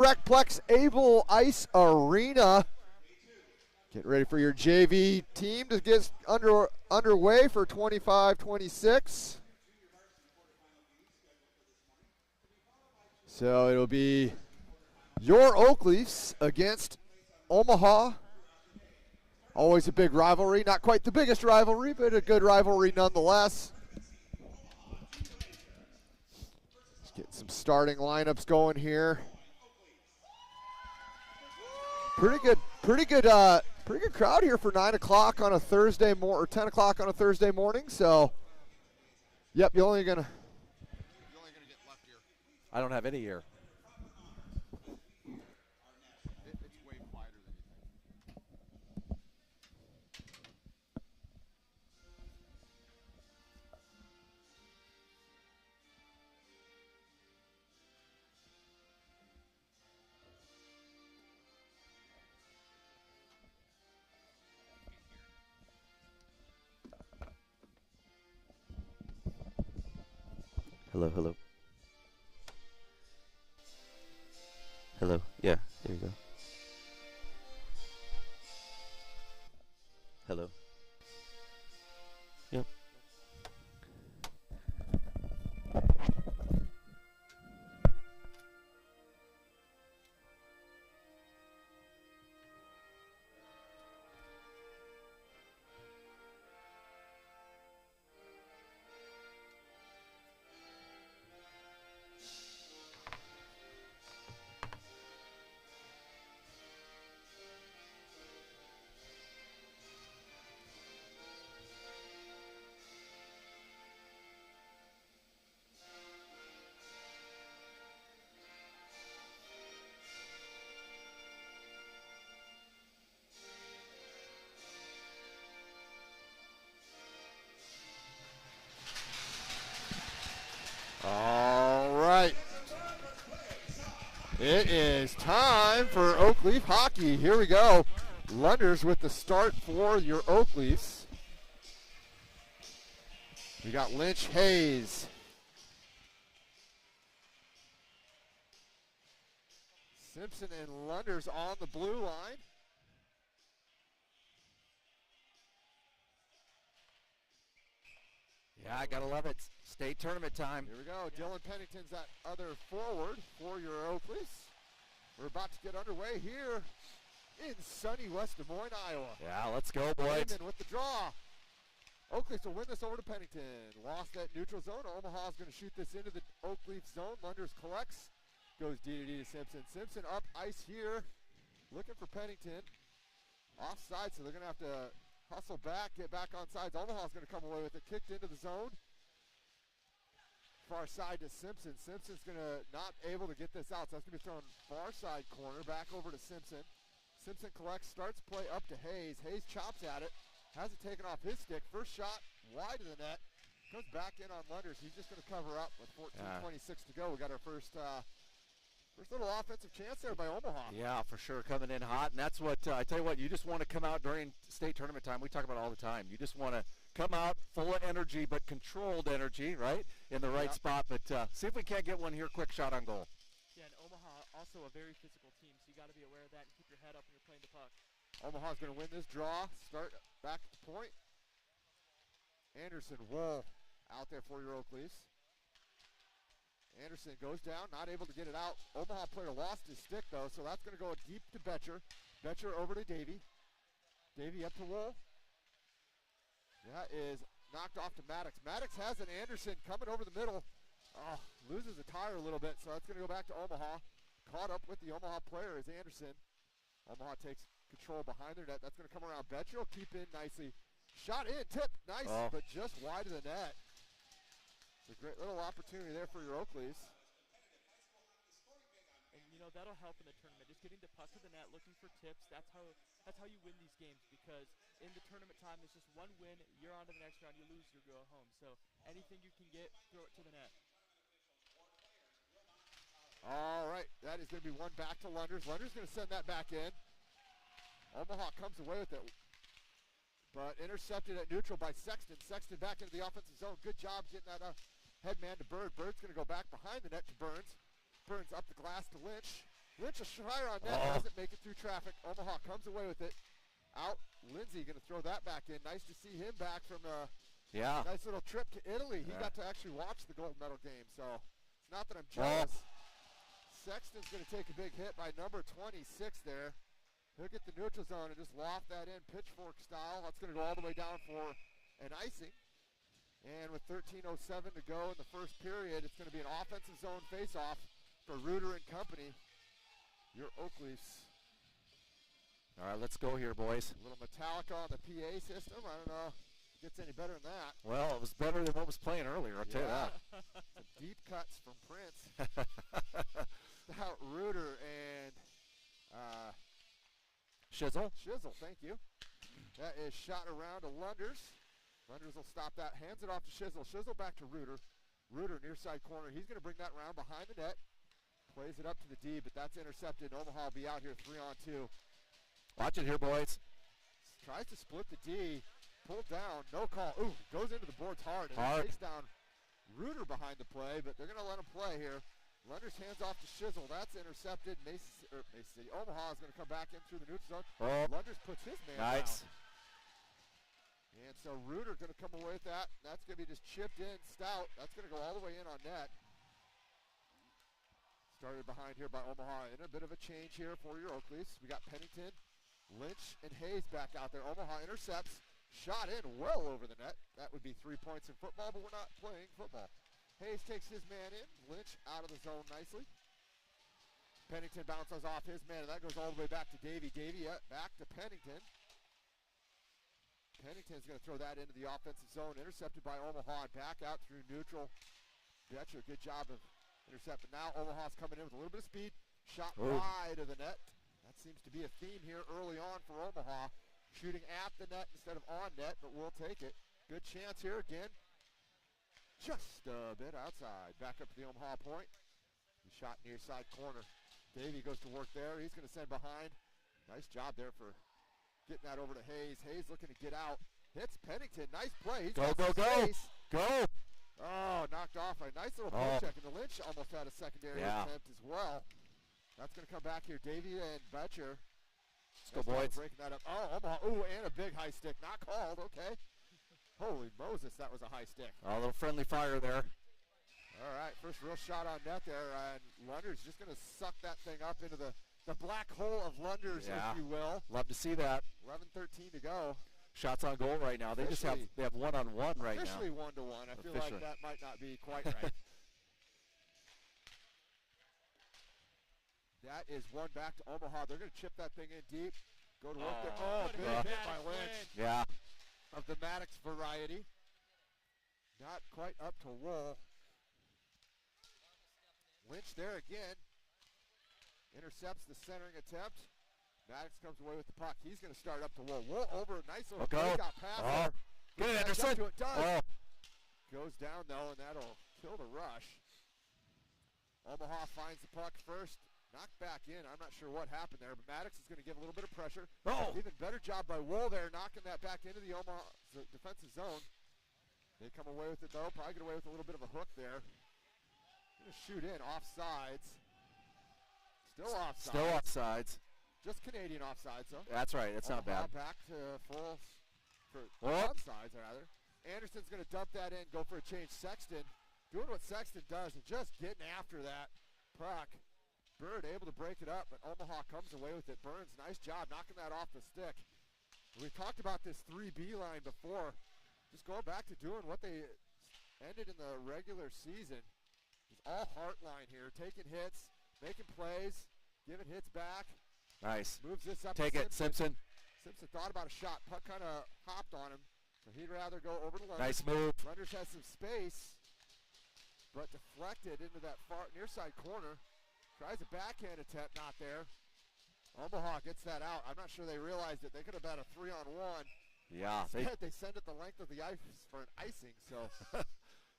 Recplex Able Ice Arena. Get ready for your JV team to get underway for 25-26. So it'll be your Oakleafs against Omaha. Always a big rivalry. Not quite the biggest rivalry, but a good rivalry nonetheless. Let's get some starting lineups going here. Pretty good crowd here for 9 o'clock on a Thursday or 10 o'clock on a Thursday morning. So, yep, you're only gonna get left here. I don't have any ear. It's way quieter than you think. Hello, hello. Hello. Yeah, there you go. Hello. Yep. All right. It is time for Oakleaf hockey. Here we go. Lunders with the start for your Oakleafs. We got Lynch, Hayes. Simpson and Lunders on the blue line. Yeah, I gotta love it. State tournament time. Here we go. Dylan Pennington's that other forward for your Oakleafs. We're about to get underway here in sunny West Des Moines, Iowa. Yeah, let's go, boys. Raymond with the draw. Oakleafs will win this over to Pennington. Lost that neutral zone. Omaha's going to shoot this into the Oakleaf zone. Lunders collects. Goes D to Simpson. Simpson up ice here. Looking for Pennington. Offside, so they're going to have to hustle back, get back on sides. Omaha's going to come away with it. Kicked into the zone. Far side to Simpson. Simpson's going to not able to get this out, so that's going to be thrown far side corner. Back over to Simpson. Simpson collects, starts play up to Hayes. Hayes chops at it. Has it taken off his stick. First shot wide of the net. Comes back in on Lunders. He's just going to cover up with 14:26 to go. We got our first little offensive chance there by Omaha. Yeah, for sure, coming in hot. And that's what, I tell you what, you just want to come out during state tournament time. We talk about it all the time. You just want to come out full of energy, but controlled energy, right, in the right spot. But see if we can't get one here. Quick shot on goal. Yeah, and Omaha also a very physical team, so you got to be aware of that and keep your head up when you're playing the puck. Omaha's going to win this draw. Start back at the point. Anderson, Wool out there for your Oakleafs. Anderson goes down, not able to get it out. Omaha player lost his stick, though, so that's going to go deep to Betcher. Betcher over to Davey. Davey up to Wool. That is knocked off to Maddox. Maddox has an Anderson coming over the middle. Oh, loses a tire a little bit, so that's going to go back to Omaha. Caught up with the Omaha player is Anderson. Omaha takes control behind their net. That's going to come around. Betcher will keep in nicely. Shot in, tip, nice, but just wide of the net. It's a great little opportunity there for your Oakleafs. And you know that'll help in the tournament. Just getting the puck to the net, looking for tips. That's how you win these games, because in the tournament time, it's just one win. You're on to the next round. You lose, you go home. So anything you can get, throw it to the net. All right, that is going to be one back to Lunders. Lunders going to send that back in. Omaha comes away with it, but intercepted at neutral by Sexton. Sexton back into the offensive zone. Good job getting that head man to Bird. Bird's going to go back behind the net to Burns. Burns up the glass to Lynch. Lynch a fire on net, doesn't make it through traffic. Omaha comes away with it. Out, Lindsay going to throw that back in. Nice to see him back from a nice little trip to Italy. He got to actually watch the gold medal game, so it's not that I'm jealous. Sexton's going to take a big hit by number 26 there. He'll get the neutral zone and just loft that in pitchfork style. That's going to go all the way down for an icing. And with 13:07 to go in the first period, it's going to be an offensive zone face-off for Reuter and company. Your Oak Leafs. All right, let's go here, boys. A little Metallica on the PA system. I don't know if it gets any better than that. Well, it was better than what was playing earlier, I'll tell you that. Some deep cuts from Prince. Stout, Reuter, and Shizzle, thank you. That is shot around to Lunders. Lunders will stop that, hands it off to Shizzle. Shizzle back to Reuter. Reuter near side corner. He's going to bring that round behind the net. Plays it up to the D, but that's intercepted. Omaha will be out here 3-on-2. Watch it here, boys. Tries to split the D. Pulled down. No call. Ooh, goes into the boards hard. And takes down Reuter behind the play, but they're going to let him play here. Lunders hands off to Shizzle. That's intercepted. Mason City. Omaha is going to come back in through the neutral zone. Lunders puts his man down. And so Reuter going to come away with that. That's going to be just chipped in. Stout. That's going to go all the way in on net. Started behind here by Omaha. In a bit of a change here for your Oak Leafs. We got Pennington, Lynch, and Hayes back out there. Omaha intercepts. Shot in well over the net. That would be 3 points in football, but we're not playing football. Hayes takes his man in. Lynch out of the zone nicely. Pennington bounces off his man, and that goes all the way back to Davey. Davey back to Pennington. Pennington's going to throw that into the offensive zone. Intercepted by Omaha and back out through neutral. Betcher, good job of intercepting. Now Omaha's coming in with a little bit of speed. Shot wide of the net. That seems to be a theme here early on for Omaha. Shooting at the net instead of on net, but we'll take it. Good chance here again. Just a bit outside. Back up to the Omaha point. He shot near side corner. Davey goes to work there. He's going to send behind. Nice job there for getting that over to Hayes. Hayes looking to get out. Hits Pennington. Nice play. He's go. Oh, knocked off a nice little poke check. And the Lynch almost had a secondary attempt as well. That's going to come back here. Davey and Betcher. Let's go, boys. Breaking that up. Oh, Omaha. Ooh, and a big high stick. Not called. Okay. Holy Moses, that was a high stick. A little friendly fire there. All right, first real shot on net there, and Lunders just going to suck that thing up into the black hole of Lunders, if you will. Love to see that. 11:13 to go. Shots on goal right now. They have one-on-one right now. Officially 1-1. I feel like that might not be quite right. That is one back to Omaha. They're going to chip that thing in deep. Go to work there. Oh, big hit by Lynch. Yeah. Of the Maddox variety. Not quite up to Wool. Lynch there again. Intercepts the centering attempt. Maddox comes away with the puck. He's going to start up to Wool. Wool over. Nice little breakout pass. Good, Anderson. It does. Goes down, though, and that'll kill the rush. Omaha finds the puck first. Knocked back in. I'm not sure what happened there, but Maddox is going to give a little bit of pressure. Even better job by Wool there, knocking that back into the Omaha defensive zone. They come away with it, though. Probably get away with a little bit of a hook there. Going to shoot in. Offsides. Still offsides. Just Canadian offsides, though. That's right. It's not bad. Back to full for offsides, rather. Anderson's going to dump that in, go for a change. Sexton doing what Sexton does and just getting after that puck. Bird able to break it up, but Omaha comes away with it. Burns, nice job knocking that off the stick. We've talked about this 3B line before. Just going back to doing what they ended in the regular season. It's all heart line here, taking hits, making plays, giving hits back. Nice. Moves this up. Take it, Simpson. Simpson thought about a shot. Puck kind of hopped on him, so he'd rather go over to Lunders. Nice move. Lunders has some space, but deflected into that far near side corner. Tries a backhand attempt, not there. Omaha gets that out. I'm not sure they realized it. They could have had a 3-on-1. Yeah. Instead, they send it the length of the ice for an icing. So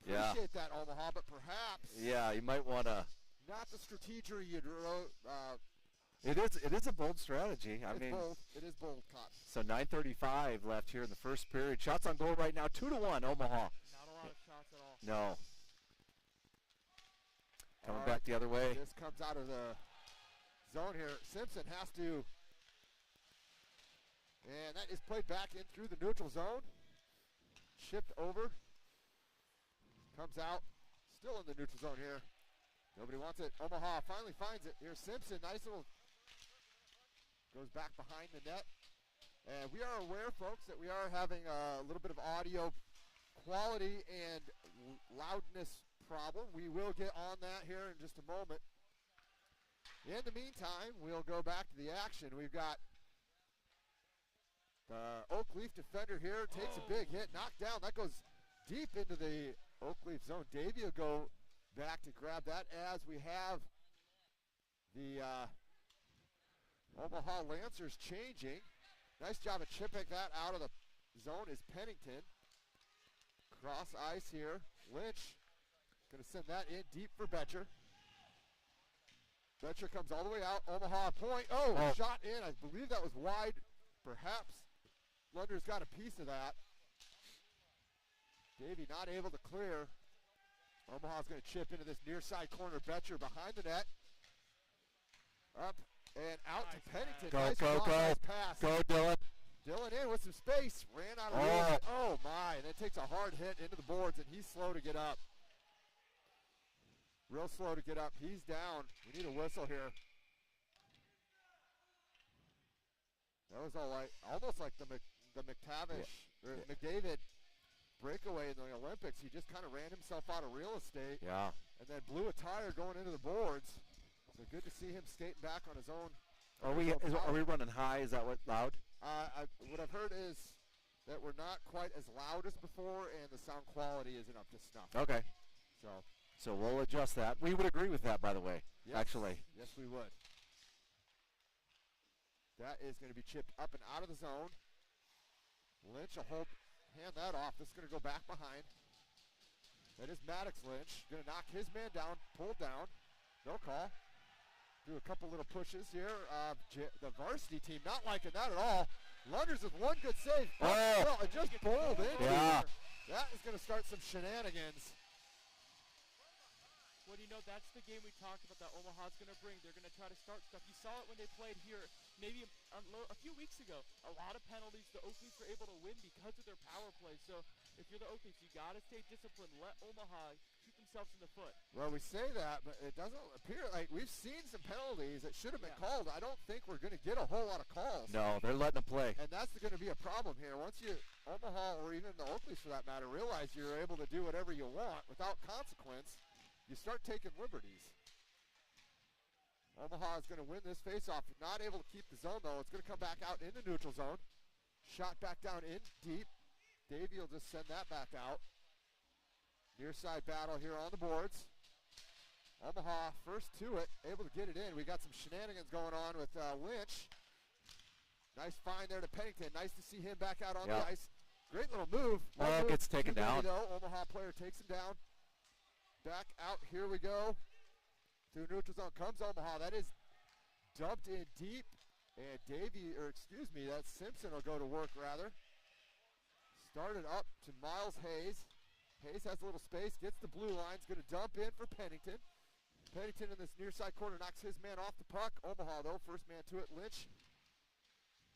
appreciate that, Omaha, but perhaps. Yeah, you might want to. Not the strategy you'd wrote. It is a bold strategy. It is bold, Cotton. So 9:35 left here in the first period. Shots on goal right now, 2-1 Omaha. Not a lot of shots at all. No. Coming back the other way. This comes out of the zone here. Simpson has to, and that is played back in through the neutral zone. Shipped over. Comes out. Still in the neutral zone here. Nobody wants it. Omaha finally finds it. Here's Simpson. Nice little. Goes back behind the net. And we are aware, folks, that we are having a little bit of audio quality and loudness problem. We will get on that here in just a moment. In the meantime, we'll go back to the action. We've got the Oakleaf defender here. Takes a big hit, knocked down. That goes deep into the Oakleaf zone. Davey will go back to grab that as we have the Omaha Lancers changing. Nice job of chipping that out of the zone is Pennington. Cross ice here. Lynch going to send that in deep for Betcher. Betcher comes all the way out. Omaha point. Oh, shot in. I believe that was wide. Perhaps Lunder's got a piece of that. Davey not able to clear. Omaha's going to chip into this near side corner. Betcher behind the net. Up and out to Pennington. Nice pass. Go, Dylan. Dylan in with some space. Ran out of room. Oh, my. And then takes a hard hit into the boards, and he's slow to get up. Real slow to get up. He's down. We need a whistle here. That was all right. Almost like the McTavish or McDavid breakaway in the Olympics. He just kind of ran himself out of real estate. Yeah. And then blew a tire going into the boards. So good to see him skating back on his own. Are we running high? Is that what loud? What I've heard is that we're not quite as loud as before, and the sound quality isn't up to snuff. Okay. So we'll adjust that. We would agree with that, by the way. Yes. Actually. Yes, we would. That is going to be chipped up and out of the zone. Lynch will hand that off. This is going to go back behind. That is Maddox Lynch. Going to knock his man down, pulled down. No call. Do a couple little pushes here. The varsity team not liking that at all. Lunders with one good save. Well, it just bowled in. Yeah. That is going to start some shenanigans. Well, you know, that's the game we talked about that Omaha's going to bring. They're going to try to start stuff. You saw it when they played here maybe a few weeks ago. A lot of penalties. The Oakleafs were able to win because of their power play. So if you're the Oakleafs, you got to stay disciplined. Let Omaha shoot themselves in the foot. Well, we say that, but it doesn't appear like we've seen some penalties that should have been called. I don't think we're going to get a whole lot of calls. No, they're letting them play. And that's going to be a problem here. Once you, Omaha or even the Oakleafs for that matter, realize you're able to do whatever you want without consequence, you start taking liberties. Omaha is going to win this faceoff. Not able to keep the zone, though. It's going to come back out in the neutral zone. Shot back down in deep. Davey will just send that back out. Near side battle here on the boards. Omaha first to it, able to get it in. We got some shenanigans going on with Lynch. Nice find there to Pennington. Nice to see him back out on the ice. Great little move. Gets taken down. Omaha player takes him down. Back out, here we go. Through neutral zone comes Omaha. That is dumped in deep. And that's Simpson will go to work rather. Started up to Miles Hayes. Hayes has a little space, gets the blue line, is going to dump in for Pennington. Pennington in this near side corner knocks his man off the puck. Omaha though, first man to it, Lynch.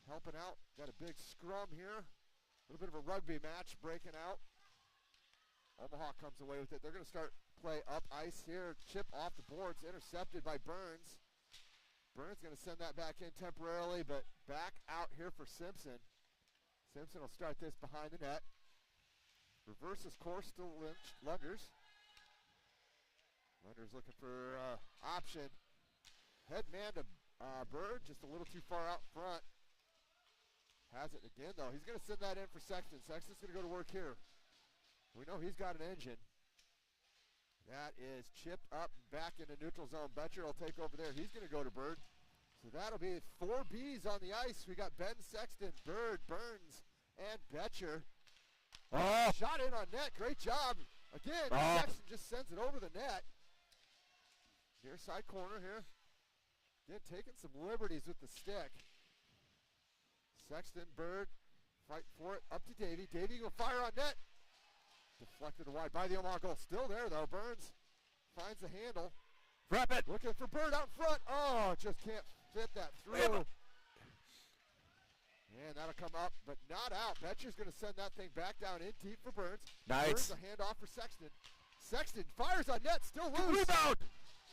Helping out, got a big scrum here. A little bit of a rugby match breaking out. Omaha comes away with it. They're going to start play up ice here. Chip off the boards, intercepted by Burns. Burns going to send that back in temporarily, but back out here for Simpson. Simpson will start this behind the net. Reverses course to Lunders. Lunders looking for option. Head man to Bird, just a little too far out front. Has it again, though. He's going to send that in for Sexton. Sexton's going to go to work here. We know he's got an engine. That is chipped up back into neutral zone. Betcher will take over there. He's going to go to Bird. So that'll be 4 Bs on the ice. We got Ben Sexton, Bird, Burns, and Betcher. Shot in on net. Great job. Again, Sexton just sends it over the net. Near side corner here. Again, taking some liberties with the stick. Sexton, Bird, fight for it. Up to Davey. Davey will fire on net. Deflected wide by the Omaha goal. Still there, though. Burns finds the handle. Wrap it. Looking for Bird out front. Oh, just can't fit that through. And that'll come up, but not out. Betcher's going to send that thing back down in deep for Burns. Nice. Burns a handoff for Sexton. Sexton fires on net, still loose. Rebound.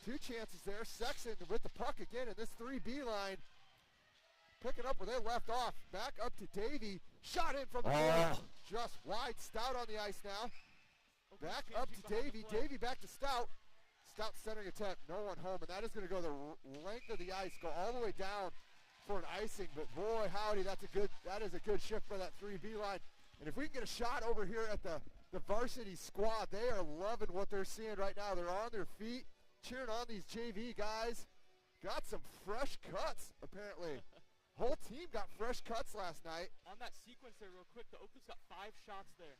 2 chances there. Sexton with the puck again in this 3B line. Picking up where they left off. Back up to Davey. Shot in from the corner. Just wide. Stout on the ice now. Back up to Davey. Davey back to Stout. Stout centering attempt. No one home. And that is going to go the length of the ice. Go all the way down for an icing. But boy, howdy, that is a good shift for that 3B line. And if we can get a shot over here at the varsity squad, they are loving what they're seeing right now. They're on their feet, cheering on these JV guys. Got some fresh cuts, apparently. Whole team got fresh cuts last night. On that sequence there real quick, the Oakland's got 5 shots there.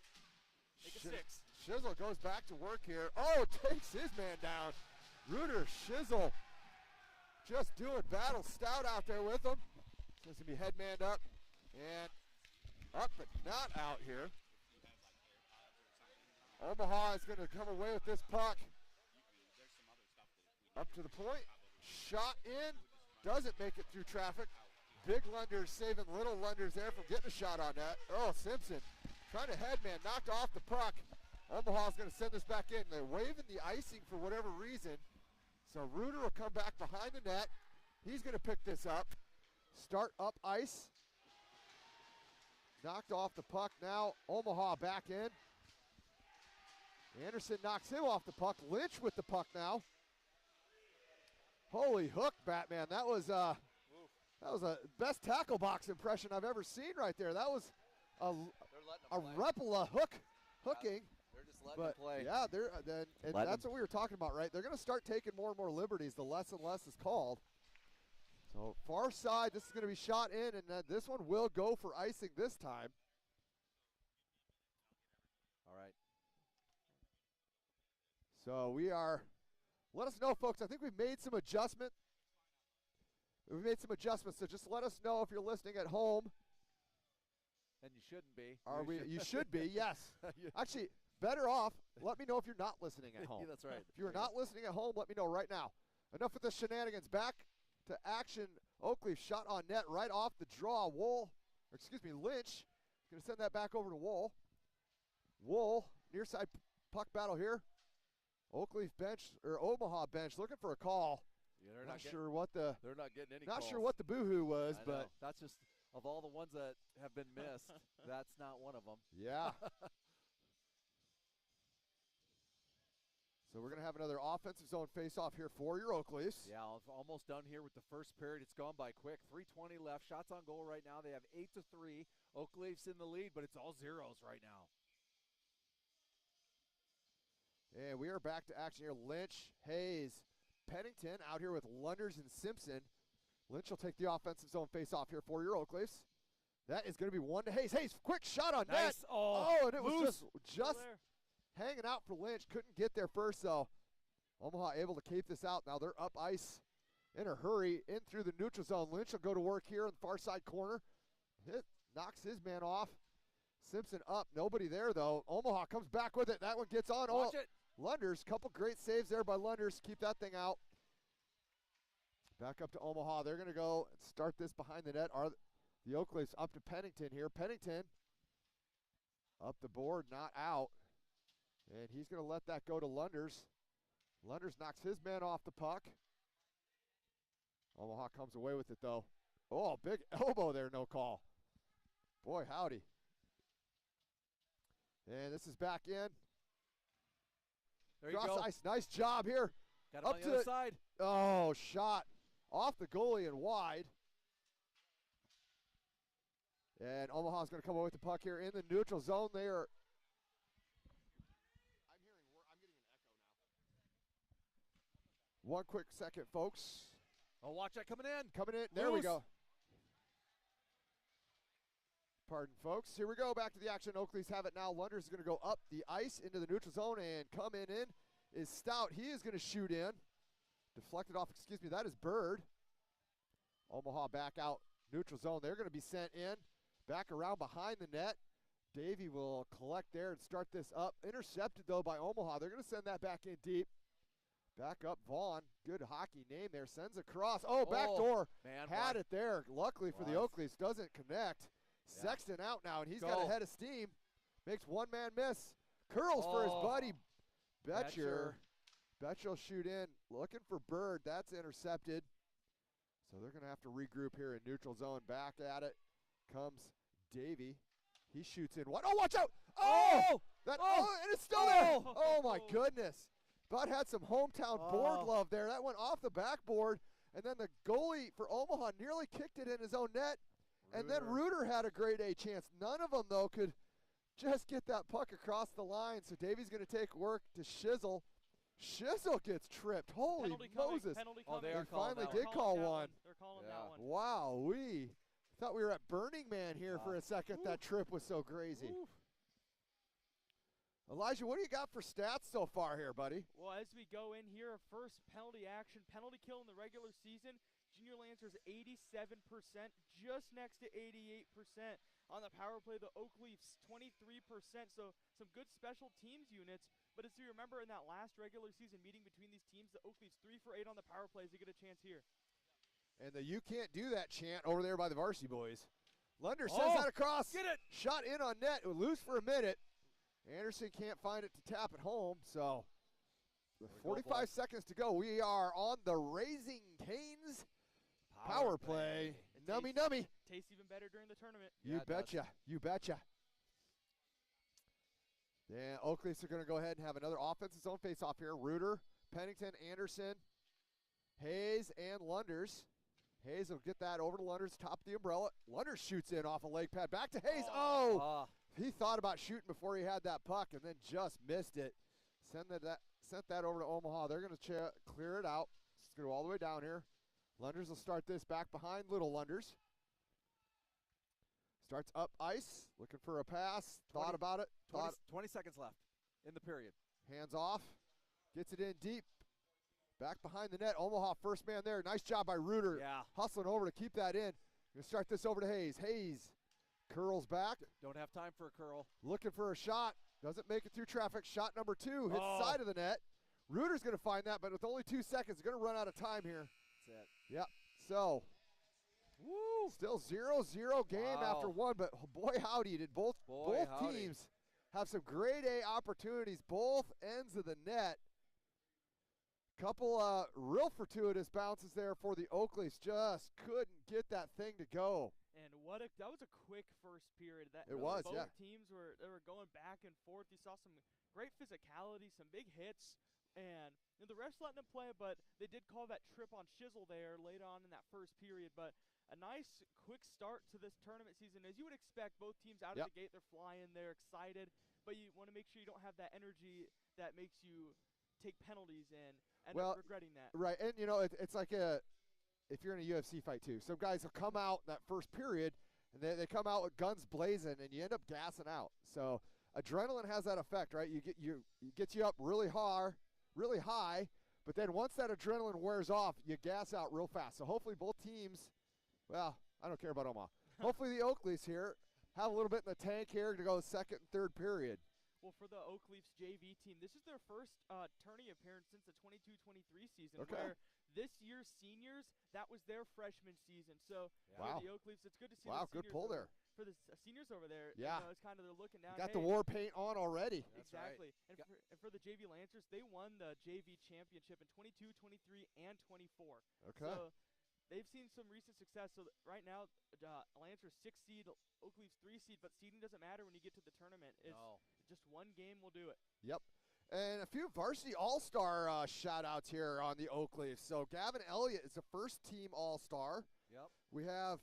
Make it 6. Shizzle goes back to work here. Oh, takes his man down. Reuter Shizzle just doing battle. Stout out there with him. He's going to be head-manned up. And up but not out here. Omaha is going to come away with this puck. Up to the point. Shot in. Doesn't make it through traffic. Big Lunders saving little Lunders there from getting a shot on that. Oh, Simpson trying to headman. Knocked off the puck. Omaha's going to send this back in. They're waving the icing for whatever reason. So Reuter will come back behind the net. He's going to pick this up. Start up ice. Knocked off the puck. Now Omaha back in. Anderson knocks him off the puck. Lynch with the puck now. Holy hook, Batman. That was a best tackle box impression I've ever seen right there. That was a Repola hooking. They're just letting them play. Yeah, that's what we were talking about, right? They're going to start taking more and more liberties the less and less is called. So far side, this is going to be shot in, and this one will go for icing this time. All right. So we are, let us know, folks. I think we've made some adjustments. We've made some adjustments, so just let us know if you're listening at home. And you shouldn't be. You should be, yes. Actually, better off, let me know if you're not listening at home. Yeah, that's right. If you're not listening at home, let me know right now. Enough with the shenanigans. Back to action. Oakleaf shot on net right off the draw. Lynch going to send that back over to Wool. Wool, near side puck battle here. Oakleaf bench, or Omaha bench, looking for a call. Yeah, they're not getting any calls. Not sure what the boo-hoo was, but that's just, of all the ones that have been missed, that's not one of them. Yeah. So we're going to have another offensive zone face-off here for your Oakleafs. Yeah, almost done here with the first period. It's gone by quick. 3:20 left. Shots on goal right now. They have 8-3. Oakleafs in the lead, but it's all zeros right now. And we are back to action here. Lynch, Hayes, Pennington out here with Lunders and Simpson. Lynch will take the offensive zone face-off here for your Oakleafs. That is going to be one to Hayes. Hayes, quick shot on net. Oh, and it was just hanging out for Lynch. Couldn't get there first, though. Omaha able to keep this out. Now they're up ice in a hurry in through the neutral zone. Lynch will go to work here in the far side corner. Knocks his man off. Simpson up. Nobody there, though. Omaha comes back with it. That one gets on. Watch it. Lunders, couple great saves there by Lunders. Keep that thing out. Back up to Omaha. They're going to go and start this behind the net. Are the Oakleafs up to Pennington here. Pennington up the board, not out. And he's going to let that go to Lunders. Lunders knocks his man off the puck. Omaha comes away with it, though. Oh, big elbow there, no call. Boy, howdy. And this is back in. There you go. Ice. Nice job here. Got him up on the other side. Oh, shot off the goalie and wide. And Omaha's going to come away with the puck here in the neutral zone. They are. I'm getting an echo now. One quick second, folks. Oh, watch that coming in. Coming in. There we go. Pardon, folks. Here we go. Back to the action. Oakleys have it now. Lunders is going to go up the ice into the neutral zone, and coming in is Stout. He is going to shoot in. Deflected off, that is Bird. Omaha back out neutral zone. They're going to be sent in. Back around behind the net. Davey will collect there and start this up. Intercepted, though, by Omaha. They're going to send that back in deep. Back up Vaughn. Good hockey name there. Sends across. Oh, backdoor. Man, Had it there. Luckily for the Oakleys, doesn't connect. Yeah. Sexton out now, and he's got a head of steam. Makes one-man miss. Curls for his buddy Betcher. Betcher will shoot in. Looking for Bird. That's intercepted. So they're going to have to regroup here in neutral zone. Back at it comes Davey. He shoots in. What? Oh, watch out! Oh! And it's still there! Oh, my goodness. Bud had some hometown board love there. That went off the backboard, and then the goalie for Omaha nearly kicked it in his own net. And then Reuter had a grade A chance. None of them, though, could just get that puck across the line. So Davey's going to take work to Shizzle. Shizzle gets tripped. Holy Moses. They finally did call one. They're calling that one. Wow, we thought we were at Burning Man here for a second. That trip was so crazy. Oof. Elijah, what do you got for stats so far here, buddy? Well, as we go in here, first penalty action, penalty kill in the regular season. Junior Lancers 87%, just next to 88%. On the power play, the Oak Leafs 23%, so some good special teams units. But as you remember in that last regular season meeting between these teams, the Oak Leafs 3 for 8 on the power play as they get a chance here. And the "you can't do that" chant over there by the varsity boys. Lunder sends that across. Get it! Shot in on net. It would lose for a minute. Anderson can't find it to tap it home, so with 45 seconds to go, we are on the Raising Canes power play. Nummy. Tastes even better during the tournament. You betcha. You betcha. Yeah, Oak Leafs are going to go ahead and have another offensive zone face-off here. Reuter, Pennington, Anderson, Hayes, and Lunders. Hayes will get that over to Lunders, top of the umbrella. Lunders shoots in off a leg pad. Back to Hayes. He thought about shooting before he had that puck and then just missed it. Sent that over to Omaha. They're going to clear it out. It's going to go all the way down here. Lunders will start this back behind Little Lunders. Starts up ice, looking for a pass. Thought about it. 20 seconds left in the period. Hands off. Gets it in deep. Back behind the net. Omaha first man there. Nice job by Reuter. Yeah. Hustling over to keep that in. Going to start this over to Hayes. Hayes curls back. Don't have time for a curl. Looking for a shot. Doesn't make it through traffic. Shot number 2. Hits side of the net. Reuter's going to find that, but with only 2 seconds, going to run out of time here. That's it. Yep. So, still 0-0 game after one, but boy howdy, did both teams have some grade A opportunities, both ends of the net. Couple real fortuitous bounces there for the Oak Leafs. Just couldn't get that thing to go. And that was a quick first period. Both teams were going back and forth. You saw some great physicality, some big hits, and the refs letting them play, but they did call that trip on Shizzle there late on in that first period. But a nice quick start to this tournament season. As you would expect, both teams out of the gate, they're flying, they're excited, but you want to make sure you don't have that energy that makes you take penalties and end up regretting that. Right, and it's like if you're in a UFC fight too. Some guys will come out in that first period, and they come out with guns blazing, and you end up gassing out. So adrenaline has that effect, right? You gets you up really high, but then once that adrenaline wears off, you gas out real fast. So hopefully both teams, well, I don't care about Omaha. Hopefully the Oak Leafs here have a little bit in the tank here to go second and third period. Well, for the Oak Leafs JV team, this is their first tourney appearance since the 22-23 season, where this year's seniors, that was their freshman season. So for the Oak Leafs, it's good to see the good pull there. For the seniors over there, it's kind of they're looking down. Got the war paint on already. Exactly. Right. And for the JV Lancers, they won the JV championship in 22, 23, and 24. Okay. So they've seen some recent success. So right now, Lancers 6 seed, Oak Leafs 3 seed, but seeding doesn't matter when you get to the tournament. It's just one game will do it. Yep. And a few varsity all-star shout-outs here on the Oak Leafs. So Gavin Elliott is the first-team all-star. Yep. We have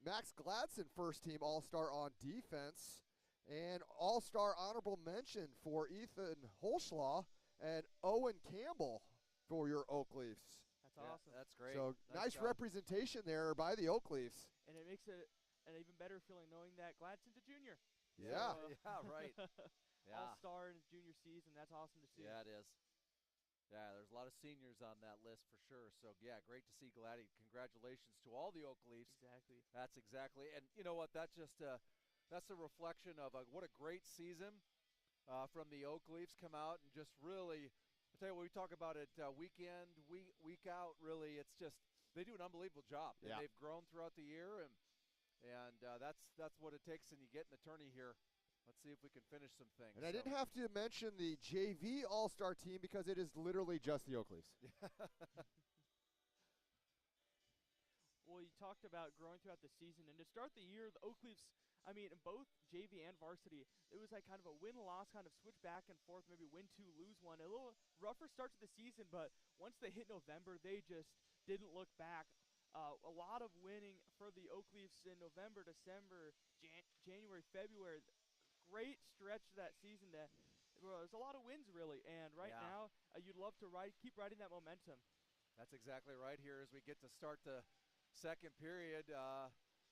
Max Gladson, first-team all-star on defense. And all-star honorable mention for Ethan Holschlaw and Owen Campbell for your Oak Leafs. That's awesome. That's great. So nice representation there by the Oak Leafs. And it makes it an even better feeling knowing that Gladson's a junior. Yeah. So, Right. All-star in his junior season. That's awesome to see. Yeah, it is. Yeah, there's a lot of seniors on that list for sure. So, great to see Gladdy. Congratulations to all the Oak Leafs. Exactly. That's exactly. And you know what? That's just that's a reflection of what a great season from the Oak Leafs. Come out and just really I tell you, when we talk about it week in, week out, really, it's just they do an unbelievable job. Yeah. And they've grown throughout the year, and that's what it takes. And you get an attorney here. Let's see if we can finish some things. And I didn't have to mention the JV All-Star team because it is literally just the Oakleys. Well, you talked about growing throughout the season, and to start the year, the Oakleys, I mean, in both JV and varsity, it was like kind of a win-loss, kind of switch back and forth, maybe win two, lose one. A little rougher start to the season, but once they hit November, they just didn't look back. A lot of winning for the Oakleys in November, December, January, February. Great stretch of that season. There's a lot of wins, really, and right now, you'd love to keep riding that momentum. That's exactly right. Here as we get to start the second period,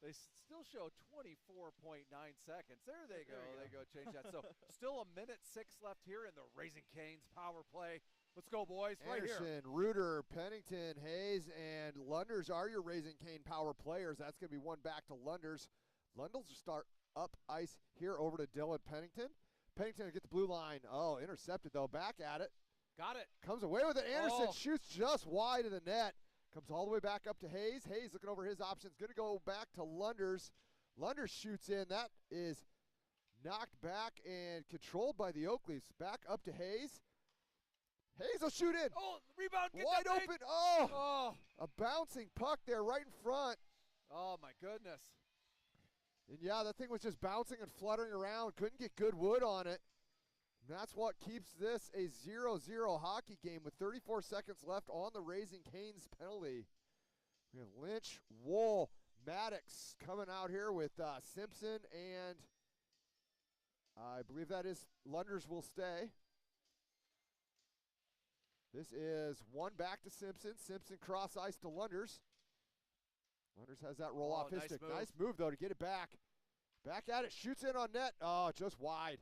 they still show 24.9 seconds. There they go. They go change that. So still 1:06 left here in the Raising Cane's power play. Let's go, boys. Right here. Anderson, Reuter, Pennington, Hayes, and Lunders are your Raising Cane power players. That's going to be one back to Lunders. Lunders will start up ice here over to Dylan Pennington. Pennington will get the blue line. Oh, intercepted, though. Back at it. Got it. Comes away with it. Anderson shoots just wide of the net. Comes all the way back up to Hayes. Hayes looking over his options. Going to go back to Lunders. Lunders shoots in. That is knocked back and controlled by the Oakleys. Back up to Hayes. Hayes will shoot in. Oh, rebound. Get wide that open. thing. Oh, a bouncing puck there right in front. Oh, my goodness. And, yeah, that thing was just bouncing and fluttering around. Couldn't get good wood on it. And that's what keeps this a 0-0 hockey game with 34 seconds left on the Raising Cane's penalty. We have Lynch, Wool, Maddox coming out here with Simpson, and I believe that is Lunders will stay. This is one back to Simpson. Simpson cross ice to Lunders. Lunders has that roll off his stick. Nice move, though, to get it back. Back at it, shoots in on net. Oh, just wide.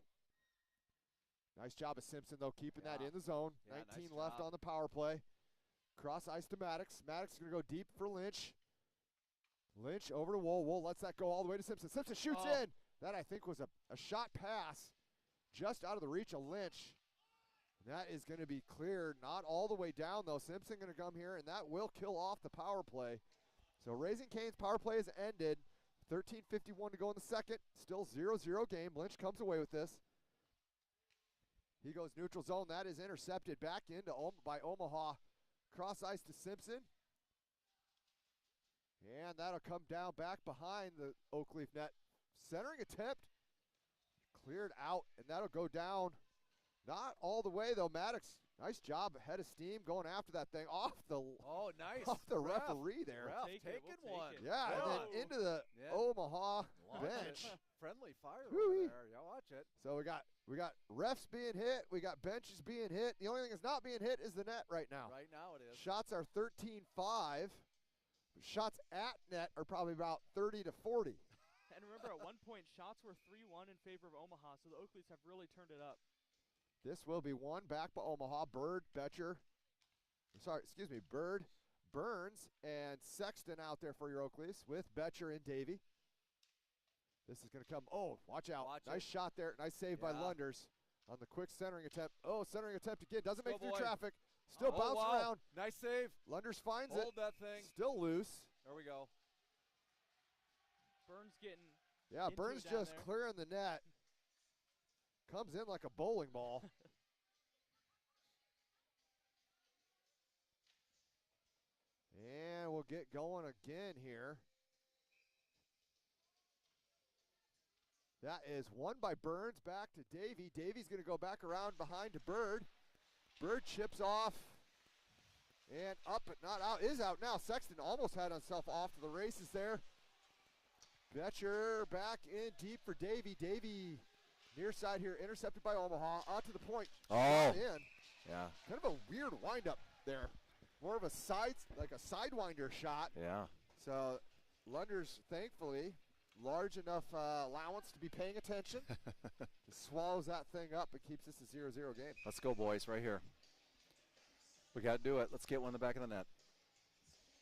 Nice job of Simpson, though, keeping that in the zone. 19 left on the power play. Cross ice to Maddox. Maddox is going to go deep for Lynch. Lynch over to Wool. Wool lets that go all the way to Simpson. Simpson shoots in. That, I think, was a shot pass just out of the reach of Lynch. And that is going to be cleared. Not all the way down, though. Simpson going to come here, and that will kill off the power play. So Raising Cane's power play has ended. 13:51 to go in the second. Still 0-0 game. Lynch comes away with this. He goes neutral zone. That is intercepted back into by Omaha. Cross ice to Simpson. And that'll come down back behind the Oakleaf net. Centering attempt. Cleared out, and that'll go down. Not all the way, though. Maddox, nice job. Head of steam going after that thing off the referee there. Taking one. Yeah, and then into the Omaha bench. Friendly fire over there. Yeah, watch it. So we got refs being hit. We got benches being hit. The only thing that's not being hit is the net right now. Right now it is. Shots are 13-5. Shots at net are probably about 30 to 40. And remember, at one point, shots were 3-1 in favor of Omaha, so the Oakleys have really turned it up. This will be one back by Omaha. Bird, Burns, and Sexton out there for your Oakleys with Betcher and Davey. This is going to come. Oh, watch out. Nice shot there. Nice save by Lunders on the quick centering attempt. Oh, centering attempt again. Doesn't make it through traffic. Still bouncing around. Nice save. Lunders finds it. Hold that thing. Still loose. There we go. Burns getting Burns just clearing the net. Comes in like a bowling ball. And we'll get going again here. That is one by Burns back to Davey. Davey's going to go back around behind to Bird. Bird chips off. And up but not out. Is out now. Sexton almost had himself off to the races there. Betcher back in deep for Davey. Davey near side here, intercepted by Omaha. On to the point. Oh. In. Yeah. Kind of a weird windup there. More of a sidewinder shot. Yeah. So Lunders, thankfully, large enough allowance to be paying attention. Just swallows that thing up and keeps this a 0-0 game. Let's go, boys, right here. We got to do it. Let's get one in the back of the net.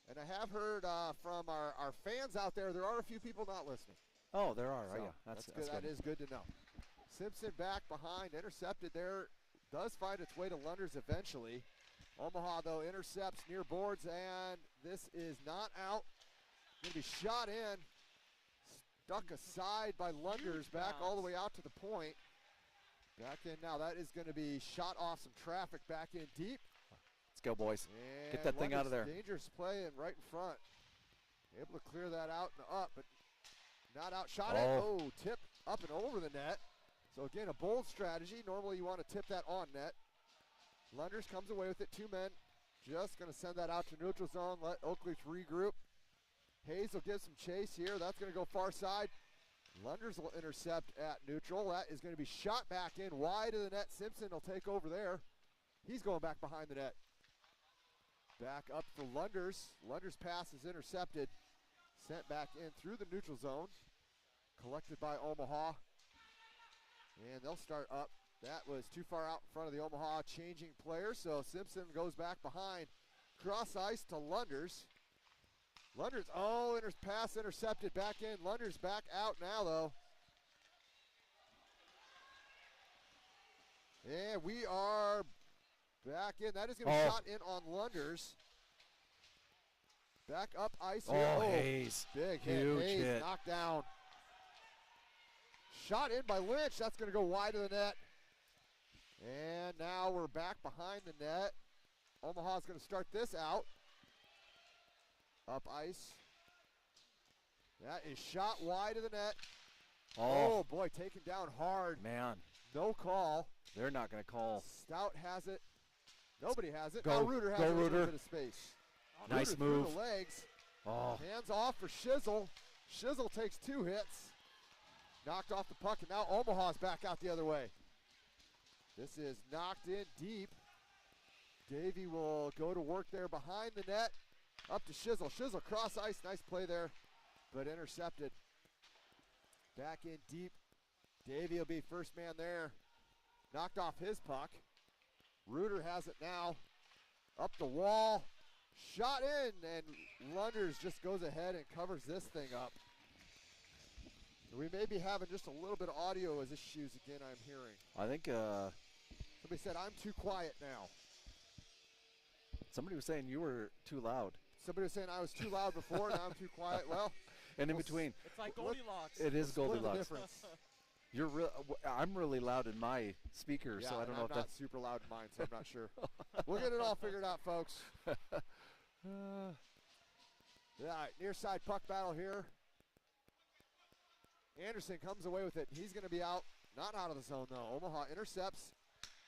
And I have heard from our fans out there are a few people not listening. Oh, there are. So yeah, that's good. good. That is good to know. Simpson back behind, intercepted there does find its way to Lunders eventually. Omaha, though, intercepts near boards, and this is not out. Going to be shot in. Stuck aside by Lunders, back all the way out to the point. Back in now. That is going to be shot off some traffic back in deep. Let's go, boys. And get that thing out of there. Dangerous play and right in front. Able to clear that out and up, but not out. Shot it. Oh, tip up and over the net. So again, a bold strategy. Normally you want to tip that on net. Lunders comes away with it. 2 men. Just going to send that out to neutral zone. Let Oakleaf regroup. Hayes will give some chase here. That's going to go far side. Lunders will intercept at neutral. That is going to be shot back in wide of the net. Simpson will take over there. He's going back behind the net. Back up for Lunders. Lunders' pass is intercepted. Sent back in through the neutral zone. Collected by Omaha. And they'll start up. That was too far out in front of the Omaha changing player, so Simpson goes back behind. Cross ice to Lunders. Lunders, pass intercepted back in. Lunders back out now, though. And we are back in. That is going to be shot in on Lunders. Back up ice here. Hayes. Big hit. Huge Hayes hit. knocked down. Shot in by Lynch. That's going to go wide of the net. And now we're back behind the net. Omaha's going to start this out. Up ice. That is shot wide of the net. Oh boy, taken down hard. Man. No call. They're not going to call. Stout has it. Nobody has it. Go, now Reuter has go, a little Reuter. bit of space. Nice Reuter move. through the legs. Oh. Hands off for Shizzle. Shizzle takes 2 hits. Knocked off the puck, and now Omaha's back out the other way. This is knocked in deep. Davey will go to work there behind the net. Up to Shizzle. Shizzle cross ice. Nice play there, but intercepted. Back in deep. Davey will be first man there. Knocked off his puck. Reuter has it now. Up the wall. Shot in, and Lunders just goes ahead and covers this thing up. We may be having just a little bit of audio as issues again, I'm hearing. I think Somebody said, I'm too quiet now. somebody was saying you were too loud. Somebody was saying I was too loud before, now I'm too quiet. Well, And in between, It's like Goldilocks. it is split the Goldilocks. difference. I'm really loud in my speakers, Yeah, so I and don't know I'm if not that's super loud in mine, so I'm not sure. We'll get it all figured out, folks. Yeah, near side puck battle here. Anderson comes away with it. He's going to be out. Not out of the zone, though. Omaha intercepts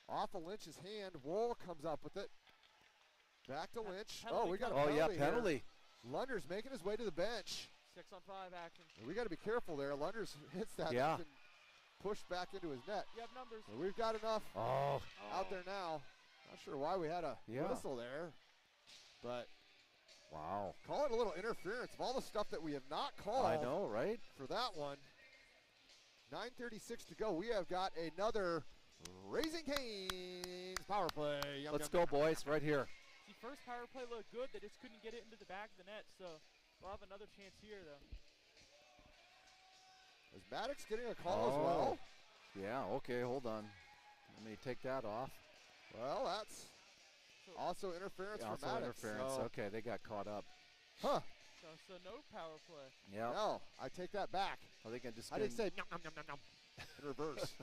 off of Lynch's hand. Wool comes up with it. Back to Lynch. Penalty We got a Oh, penalty yeah, here. penalty. Lunders making his way to the bench. 6-on-5 action. We got to be careful there. Lunders hits that. Yeah. And pushed back into his net. You have numbers. So we've got enough Oh, out there now. Not sure why we had a Yeah. whistle there, but wow. call it a little interference of all the stuff that we have not called. I know, right? For that one. 9:36 to go. We have got another Raising Cane's power play. Yum, Let's yum, go, boys, right here. The first power play looked good. They just couldn't get it into the back of the net, so we'll have another chance here, though. Is Maddox getting a call as Oh. well? Yeah, okay, hold on. Let me take that off. Well, that's also interference Yeah, for also Maddox. interference. So, Okay, they got caught up. huh. So no power play. Yeah. No, I take that back. I think I just I didn't say nom, nom, nom, nom, nom. In reverse.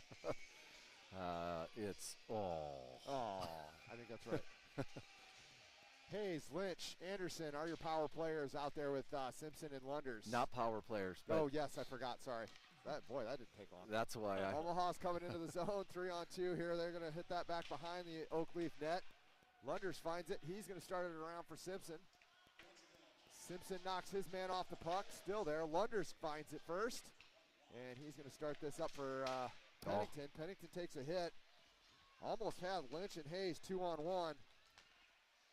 It's I think that's right. Hayes, Lynch, Anderson are your power players out there with Simpson and Lunders. not power players, but Oh, yes, I forgot. Sorry. That didn't take long. that's why I. Omaha's coming into the zone, 3-on-2 here. They're going to hit that back behind the Oakleaf net. Lunders finds it. He's going to start it around for Simpson. Simpson knocks his man off the puck. Still there. Lunders finds it first. And he's going to start this up for Pennington. Pennington takes a hit. Almost had Lynch and Hayes 2-on-1.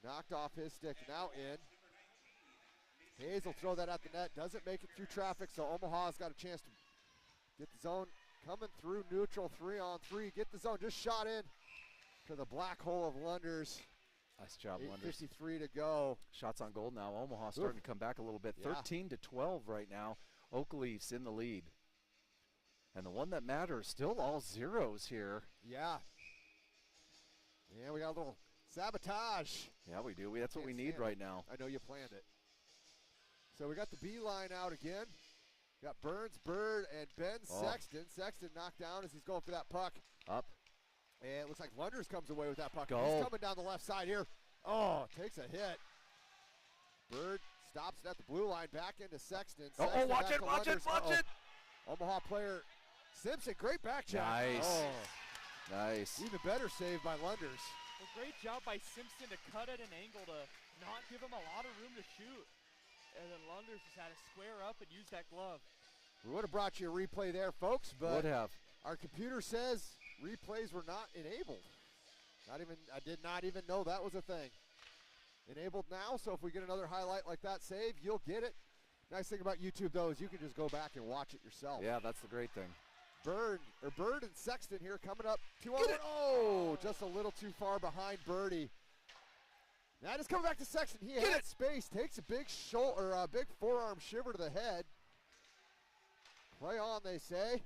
Knocked off his stick. Now in. Hayes will throw that at the net. Doesn't make it through traffic, so Omaha's got a chance to get the zone coming through neutral. 3-on-3. Get the zone. Just shot in to the black hole of Lunders. Nice job, Lunders. 8:53 to go. Shots on goal now. Omaha starting to come back a little bit. Yeah. 13-12 right now. Oakleaf's in the lead. And the one that matters, still all zeros here. Yeah. And we got a little sabotage. Yeah, we do. That's what we need right now. I know you planned it. So we got the B line out again. Got Burns, Bird, and Ben Sexton. Sexton knocked down as he's going for that puck. Up. And it looks like Lunders comes away with that puck. Go. He's coming down the left side here. Oh, takes a hit. Bird stops it at the blue line, back into Sexton. Oh, watch it, watch it, watch it. Omaha player Simpson, great back check. Nice. Oh, nice. even better save by Lunders. Well, great job by Simpson to cut at an angle to not give him a lot of room to shoot. And then Lunders just had to square up and use that glove. We would have brought you a replay there, folks, but Would have. our computer says replays were not enabled. I did not even know that was a thing. Enabled now, so if we get another highlight like that save, you'll get it. Nice thing about YouTube, though, is you can just go back and watch it yourself. Yeah, that's the great thing. Bird and Sexton here coming up 2-on-1. Oh, just a little too far behind Birdie. That is coming back to Sexton. He had space, takes a big big forearm shiver to the head. Play on, they say.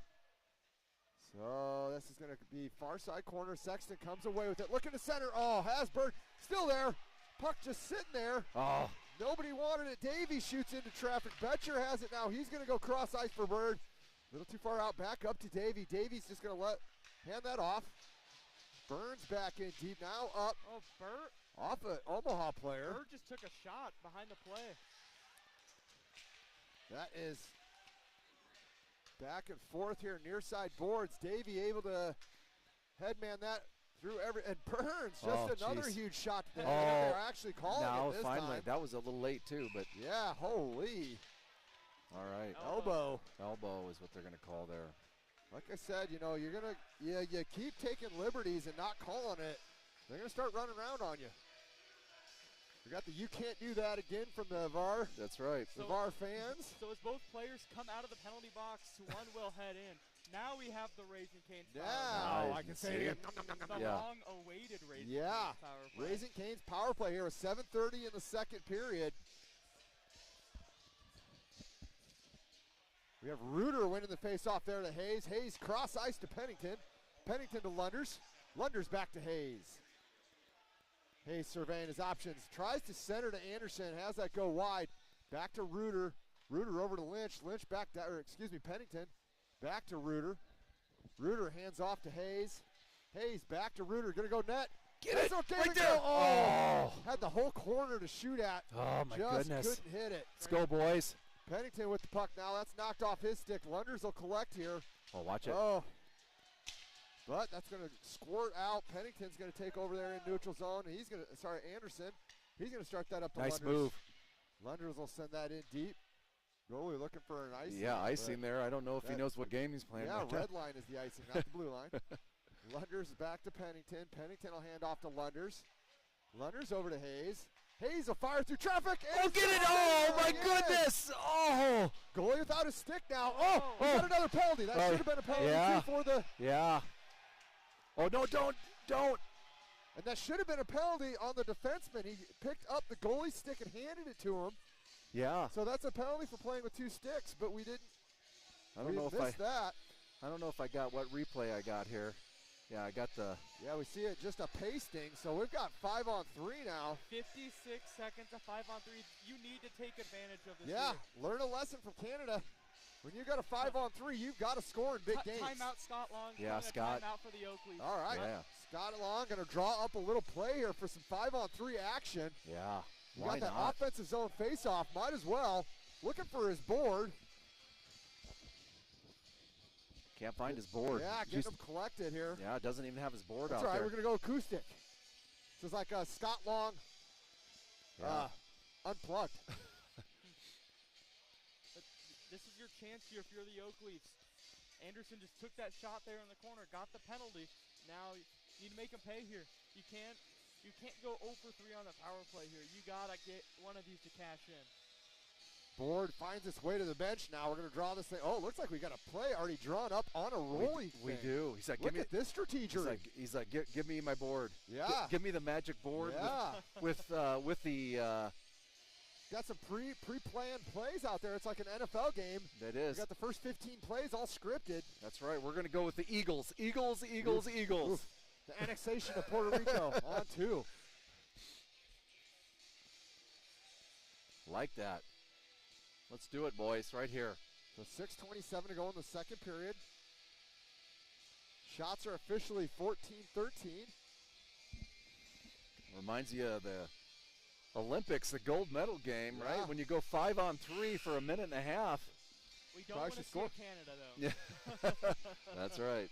So this is going to be far side corner. Sexton comes away with it. Looking to center. Oh, has Bird still there. Puck just sitting there. Oh. Nobody wanted it. Davey shoots into traffic. Betcher has it now. He's going to go cross ice for Bird. A little too far out. Back up to Davey. Davey's just going to hand that off. Burns back in deep now. Up. Oh, Bird. Off an Omaha player. Bird just took a shot behind the play. That is back and forth here near side boards. Davey able to headman that through and Burns just another huge shot to the head. They're actually calling it this finally, time. that was a little late too, but yeah, holy. All right. Elbow. Elbow is what they're going to call there. Like I said, you know, you're gonna you keep taking liberties and not calling it, they're gonna start running around on you. We got the "you can't do that again" from the VAR. That's right. The VAR fans. So as both players come out of the penalty box, one will head in. Now we have the Raising Cane's power Now play. I can say it again. The long-awaited Raising Cane's power play. Raising Cane's power play here with 7:30 in the second period. We have Reuter winning the face-off there to Hayes. Hayes cross ice to Pennington. Pennington to Lunders. Lunders back to Hayes. Hayes surveying his options. Tries to center to Anderson. Has that go wide. Back to Reuter. Reuter over to Lynch. Lynch back to, Pennington. Back to Reuter. Reuter hands off to Hayes. Hayes back to Reuter. Gonna go net. Get it okay right to there. go. Oh, had the whole corner to shoot at. Oh my goodness. Just couldn't hit it. Let's go, boys. Pennington with the puck now. That's knocked off his stick. Lunders will collect here. Oh, watch it. Oh. But that's going to squirt out. Pennington's going to take over there in neutral zone. And Anderson. He's going to start that up to Nice Lunders. move. Lunders will send that in deep. Goalie looking for an icing. Yeah, icing there. I don't know if he knows what game he's playing. Yeah, right red line is the icing, not the blue line. Lunders back to Pennington. Pennington will hand off to Lunders. Lunders over to Hayes. Hayes will fire through traffic. Oh, get it! Oh, my goodness! Oh! Goalie without a stick now. Oh, we got another penalty. That should have been a penalty too for the. Yeah. Oh, no, don't. And that should have been a penalty on the defenseman. He picked up the goalie stick and handed it to him. Yeah. So that's a penalty for playing with two sticks, but we didn't. I don't know if I got what replay I got here. Yeah, I got the. Yeah, we see it just a pasting. So we've got 5-on-3 now. 56 seconds of 5-on-3. You need to take advantage of this. Yeah, learn a lesson from Canada. When you got a 5-on-3, you've got to score in big games. Timeout, Scott Long. Yeah, Scott. Timeout for the Oakleys. All right. Yeah. Scott Long going to draw up a little play here for some 5-on-3 action. Yeah. You Why got that not? offensive zone face-off. Might as well. Looking for his board. Can't find his board. Yeah, get him collected here. Yeah, doesn't even have his board That's out all right, there. we're going to go acoustic. This is like Scott Long unplugged. But this is your chance here if you're the Oakleys. Anderson just took that shot there in the corner, got the penalty. Now you need to make him pay here. You can't go 0 for 3 on the power play here. You got to get one of these to cash in. Board finds its way to the bench now. We're going to draw this thing. Oh, it looks like we got a play already drawn up on a rolling We thing. do. He's like, Look at this strategy. He's like, give me my board. Yeah. Give me the magic board. Yeah. With the. Got some pre-planned plays out there. It's like an NFL game. That is. We got the first 15 plays all scripted. That's right. We're going to go with the Eagles. Eagles. Oof. The annexation of Puerto Rico on 2. Like that. Let's do it, boys, right here. So 6:27 to go in the second period. Shots are officially 14-13. Reminds you of the Olympics, the gold medal game, Yeah. right? When you go 5-on-3 for a minute and a half. We don't Probably want to should see score. Canada, though. Yeah, that's right.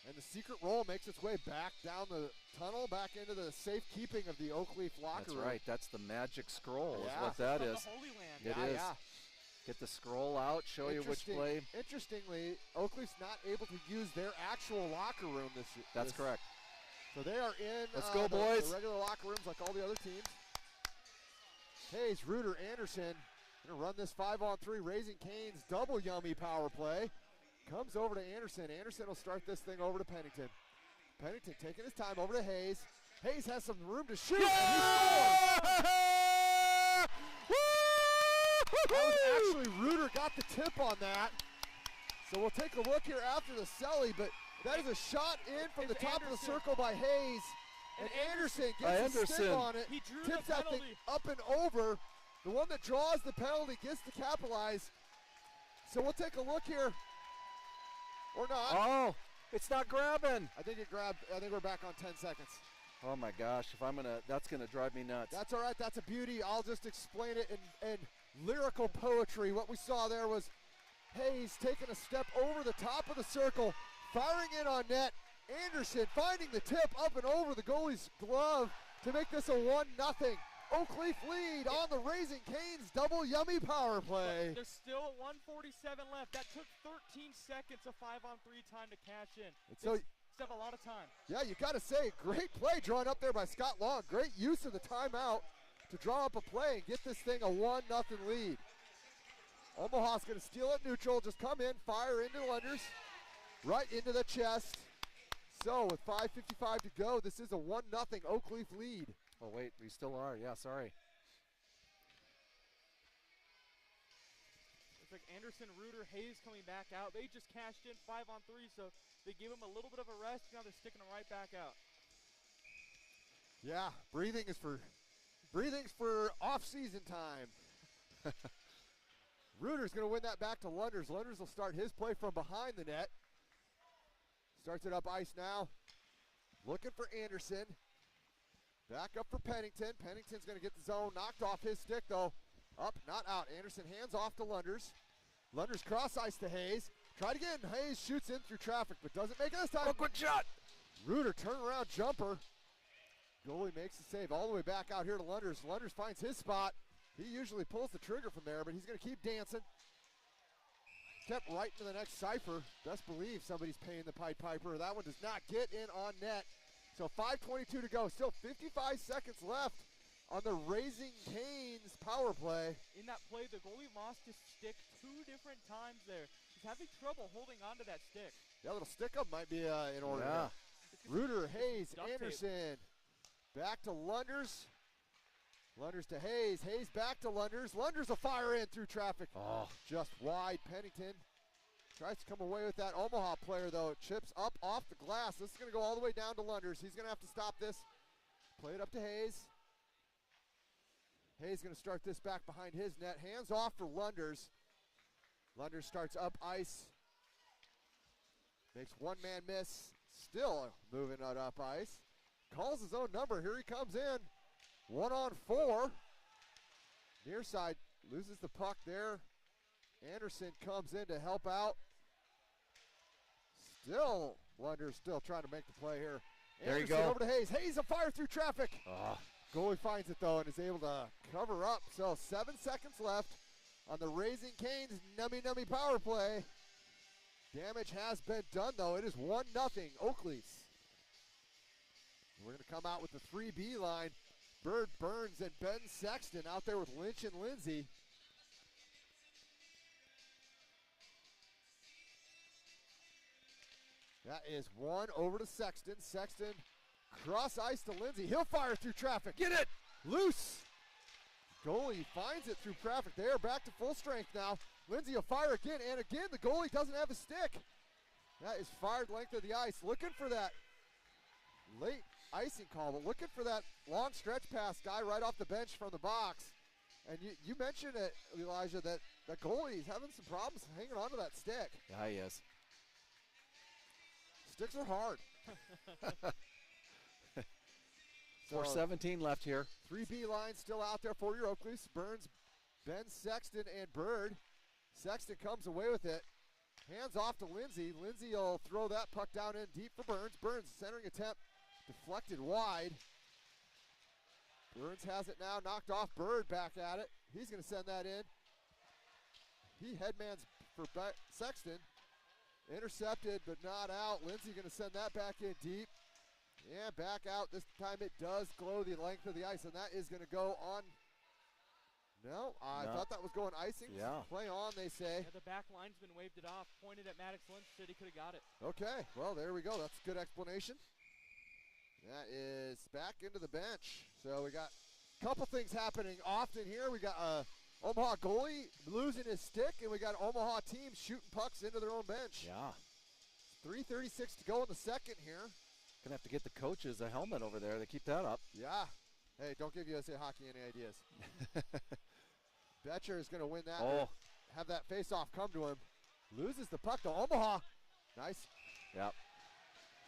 And the secret roll makes its way back down the tunnel, back into the safekeeping of the Oakleaf locker That's room. right. That's the magic scroll is Yeah. what that From is. the Holy Land. It Yeah, is. yeah. Get the scroll out, show you which play. Interestingly, Oakleaf's not able to use their actual locker room this year. That's correct. So they are in Let's go, the boys. regular locker rooms like all the other teams. Hayes, Reuter, Anderson going to run this 5-on-3 Raising Cane's double yummy power play. Comes over to Anderson. Anderson will start this thing over to Pennington. Pennington taking his time over to Hayes. Hayes has some room to shoot. And he scores. That was actually Reuter got the tip on that. So we'll take a look here after the celly, but that is a shot in from the top of the circle by Hayes. And Anderson gets a stick on it, He drew tips the that thing penalty. up and over. The one that draws the penalty gets to capitalize. So we'll take a look here. Or not. Oh, it's not grabbing. I think it grabbed. I think we're back on 10 seconds. Oh my gosh, that's gonna drive me nuts. That's all right. That's a beauty. I'll just explain it in lyrical poetry. What we saw there was Hayes taking a step over the top of the circle, firing in on net. Anderson finding the tip up and over the goalie's glove to make this a 1-0 Oakleaf lead on the Raising Cane's double yummy power play. There's still 1:47 left. That took 13 seconds of 5-on-3 time to cash in. So, Still have a lot of time. yeah, you got to say, great play drawn up there by Scott Long. Great use of the timeout to draw up a play and get this thing a 1-0 lead. Omaha's going to steal it neutral, just come in, fire into Lunders, right into the chest. So with 5:55 to go, this is a 1-0 Oakleaf lead. Oh wait, we still are. Yeah, sorry. It's like Anderson, Reuter, Hayes coming back out. They just cashed in 5-on-3, so they give them a little bit of a rest. Now they're sticking them right back out. Yeah, breathing's for off-season time. Reuter's going to win that back to Lunders. Lunders will start his play from behind the net. Starts it up ice now. Looking for Anderson. Back up for Pennington. Pennington's going to get the zone knocked off his stick, though. Up, not out. Anderson hands off to Lunders. Lunders cross ice to Hayes. Tried again. Hayes shoots in through traffic, but doesn't make it this time. Oh, quick shot. Reuter turnaround jumper. Goalie makes the save all the way back out here to Lunders. Lunders finds his spot. He usually pulls the trigger from there, but he's going to keep dancing. Kept right to the next cipher. Best believe somebody's paying the Pied Piper. That one does not get in on net. So 5:22 to go. Still 55 seconds left on the Raising Cane's power play. In that play, the goalie lost his stick 2 different times there. He's having trouble holding onto that stick. That little stick up might be in order. Yeah. Reuter, Hayes, Duct tape. Anderson. Back to Lunders. Lunders to Hayes. Hayes back to Lunders. Lunders will fire in through traffic. Oh, Just wide. Pennington tries to come away with that. Omaha player, though, it chips up off the glass. This is going to go all the way down to Lunders. He's going to have to stop this. Play it up to Hayes. Hayes going to start this back behind his net. Hands off for Lunders. Lunders starts up ice. Makes one-man miss. Still moving it up ice. Calls his own number. Here he comes in. 1-on-4. Near side loses the puck there. Anderson comes in to help out. Still, Lunders still trying to make the play here. There you Anderson go. over to Hayes. Hayes a fire through traffic. oh. Goalie finds it though and is able to cover up. So 7 seconds left on the Raising Cane's nummy power play. Damage has been done though. It is 1-0 Oakleafs. We're going to come out with the 3B line. Bird Burns and Ben Sexton out there with Lynch and Lindsay. That is one over to Sexton. Sexton cross ice to Lindsay. He'll fire through traffic. Get it! Loose. Goalie finds it through traffic. They are back to full strength now. Lindsay will fire again, and again the goalie doesn't have a stick. That is fired length of the ice. Looking for that late icing call, but looking for that long stretch pass guy right off the bench from the box. And you mentioned it, Elijah, that the goalie's having some problems hanging on to that stick. Yeah, he is. Sticks are hard. 4:17 left here. 3B line still out there for your Oakleys. Burns, Ben Sexton, and Bird. Sexton comes away with it. Hands off to Lindsay. Lindsay will throw that puck down in deep for Burns. Burns centering attempt deflected wide. Burns has it now, knocked off. Bird back at it. He's going to send that in. He headmans for Sexton. Intercepted but not out. Lindsay going to send that back in deep. Yeah, back out. This time it does glow the length of the ice, and that is going to go on. No, I thought that was going icing. Yeah. Play on, they say. Yeah, the back linesman waved it off, pointed at Maddox Lynch, said he could have got it. Okay, well, there we go. That's a good explanation. That is back into the bench. So we got a couple things happening often here. We got Omaha goalie losing his stick, and we got Omaha team shooting pucks into their own bench. Yeah. 3:36 to go in the second here. Gonna have to get the coaches a helmet over there to keep that up. Yeah. Hey, don't give USA Hockey any ideas. Betcher is going to win that. Oh. Have that face-off come to him. Loses the puck to Omaha. Nice. Yep.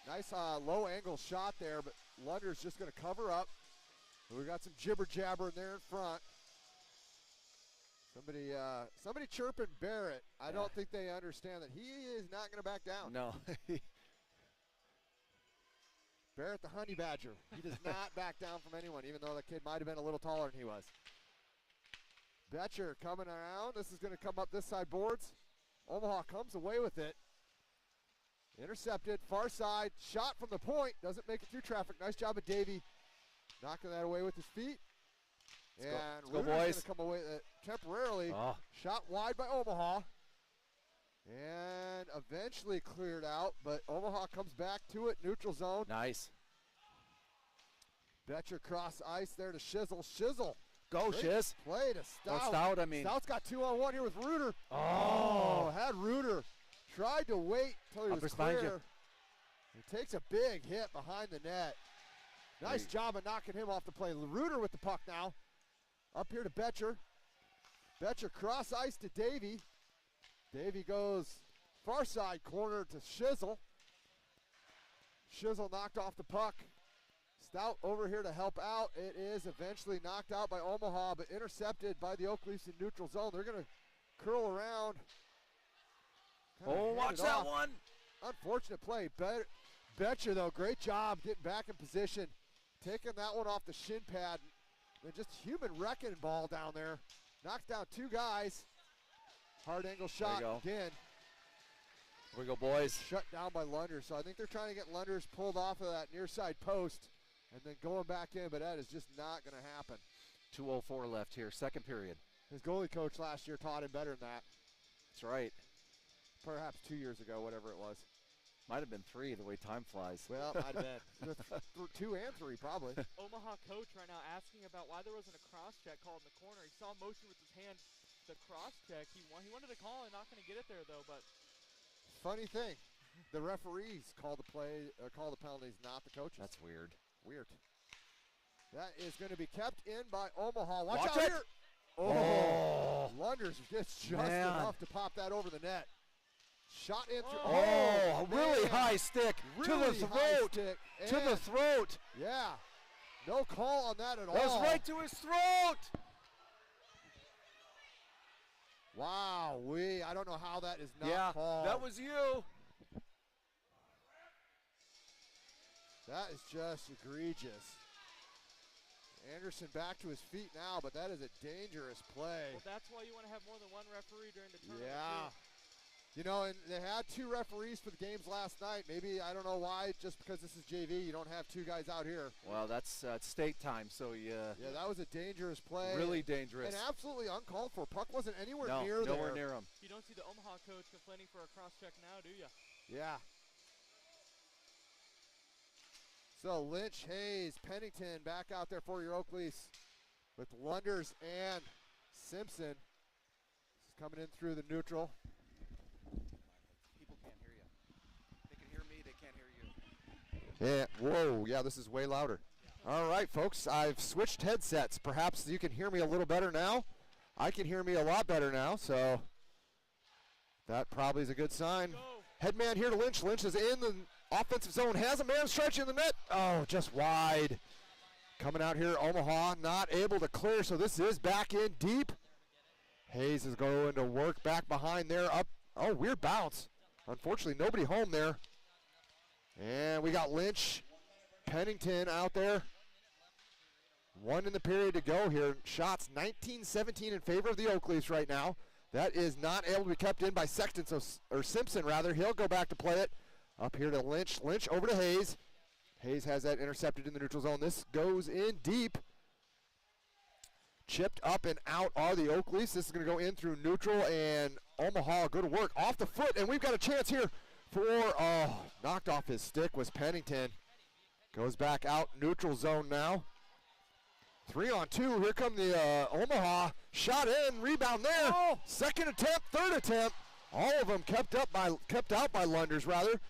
Nice low-angle shot there, but Lunder's just going to cover up. We got some jibber-jabber in there in front. Somebody chirping Barrett. I don't think they understand that he is not going to back down. No. Barrett the Honey Badger. He does not back down from anyone, even though the kid might have been a little taller than he was. Betcher coming around. This is going to come up this side boards. Omaha comes away with it. Intercepted, far side, shot from the point. Doesn't make it through traffic. Nice job of Davey knocking that away with his feet. Let's Ruder's go, boys. going to come away with it temporarily. Oh. Shot wide by Omaha. And eventually cleared out, but Omaha comes back to it, neutral zone. Nice. Betcher cross ice there to Shizzle. Shizzle. Go, Great Shiz. play to Stout. Oh, Stout, I mean. Stout's got 2-on-1 here with Ruder. Oh. Had Ruder. Tried to wait till he was Uppers behind clear. you. He takes a big hit behind the net. Nice job of knocking him off the play. Ruder with the puck now. Up here to Betcher. Betcher cross ice to Davey. Davey goes far side corner to Shizzle. Shizzle knocked off the puck. Stout over here to help out. It is eventually knocked out by Omaha, but intercepted by the Oakleys in neutral zone. They're going to curl around. Oh, watch that one. Unfortunate play. Betcher, though, great job getting back in position. Taking that one off the shin pad. And just human wrecking ball down there. Knocks down two guys. Hard angle shot again. Here we go, boys. Shut down by Lunders. So I think they're trying to get Lunders pulled off of that near side post and then going back in, but that is just not going to happen. 2:04 left here, second period. His goalie coach last year taught him better than that. That's right. Perhaps 2 years ago, whatever it was. Might have been 3 the way time flies. Well, might have been. 2 and 3 probably. Omaha coach right now asking about why there wasn't a cross check called in the corner. He saw motion with his hand, the cross check. He wanted to call it, not going to get it there though. But funny thing, the referees call the play, call the penalties, not the coaches. That's weird. Weird. That is going to be kept in by Omaha. Watch out it. here. Oh, Lunders gets just Man. enough to pop that over the net. Shot in through. Oh, really man. high stick Really to the high throat. stick. To the And, throat. yeah. No call on that at all. That was right to his throat. Wow, I don't know how that is not called. That was you. That is just egregious. Anderson back to his feet now, but that is a dangerous play. well, that's why you want to have more than one referee during the tournament. Yeah. too. You know, and they had 2 referees for the games last night. Maybe, I don't know why, just because this is JV, you don't have 2 guys out here. Well, that's state time, so Yeah, that was a dangerous play. really dangerous. And absolutely uncalled for. Puck wasn't anywhere No, near there. nowhere near him. You don't see the Omaha coach complaining for a cross check now, do you? Yeah. So Lynch, Hayes, Pennington back out there for your Oakleys with Lunders and Simpson. Coming in through the neutral. People can't hear you. They can hear me, they can't hear you. Yeah, whoa, yeah, this is way louder. All right, folks, I've switched headsets. Perhaps you can hear me a little better now. I can hear me a lot better now, so that probably is a good sign. Headman here to Lynch. Lynch is in the offensive zone, has a man stretching the net. Oh, just wide. Coming out here, Omaha not able to clear, so this is back in deep. Hayes is going to work back behind there. Up. Oh, weird bounce. Unfortunately, nobody home there. And we got Lynch, Pennington out there. 1 in the period to go here. Shots 19-17 in favor of the Oak Leafs right now. That is not able to be kept in by Sexton, or Simpson rather. He'll go back to play it. Up here to Lynch. Lynch over to Hayes. Hayes has that intercepted in the neutral zone. This goes in deep. Chipped up and out are the Oak Leafs. This is going to go in through neutral, and Omaha go to work off the foot, and we've got a chance here for, knocked off his stick was Pennington. Goes back out, neutral zone now. 3-on-2, here come the Omaha. Shot in, rebound there. Oh. Second attempt, third attempt. All of them kept out by Lunders rather.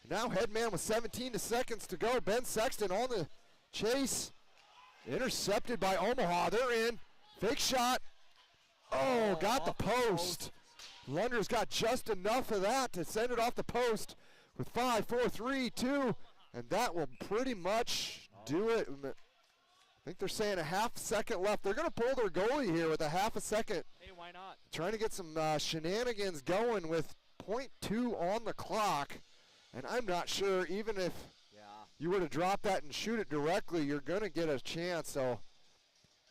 Now Headman with 17 seconds to go. Ben Sexton on the chase. Intercepted by Omaha, they're in. Fake shot. Oh, got the post. Lunders got just enough of that to send it off the post with 5, 4, 3, 2, and that will pretty much do it. I think they're saying a half second left. They're going to pull their goalie here with a half a second. Hey, why not? Trying to get some shenanigans going with .2 on the clock, and I'm not sure even if you were to drop that and shoot it directly, you're going to get a chance. So,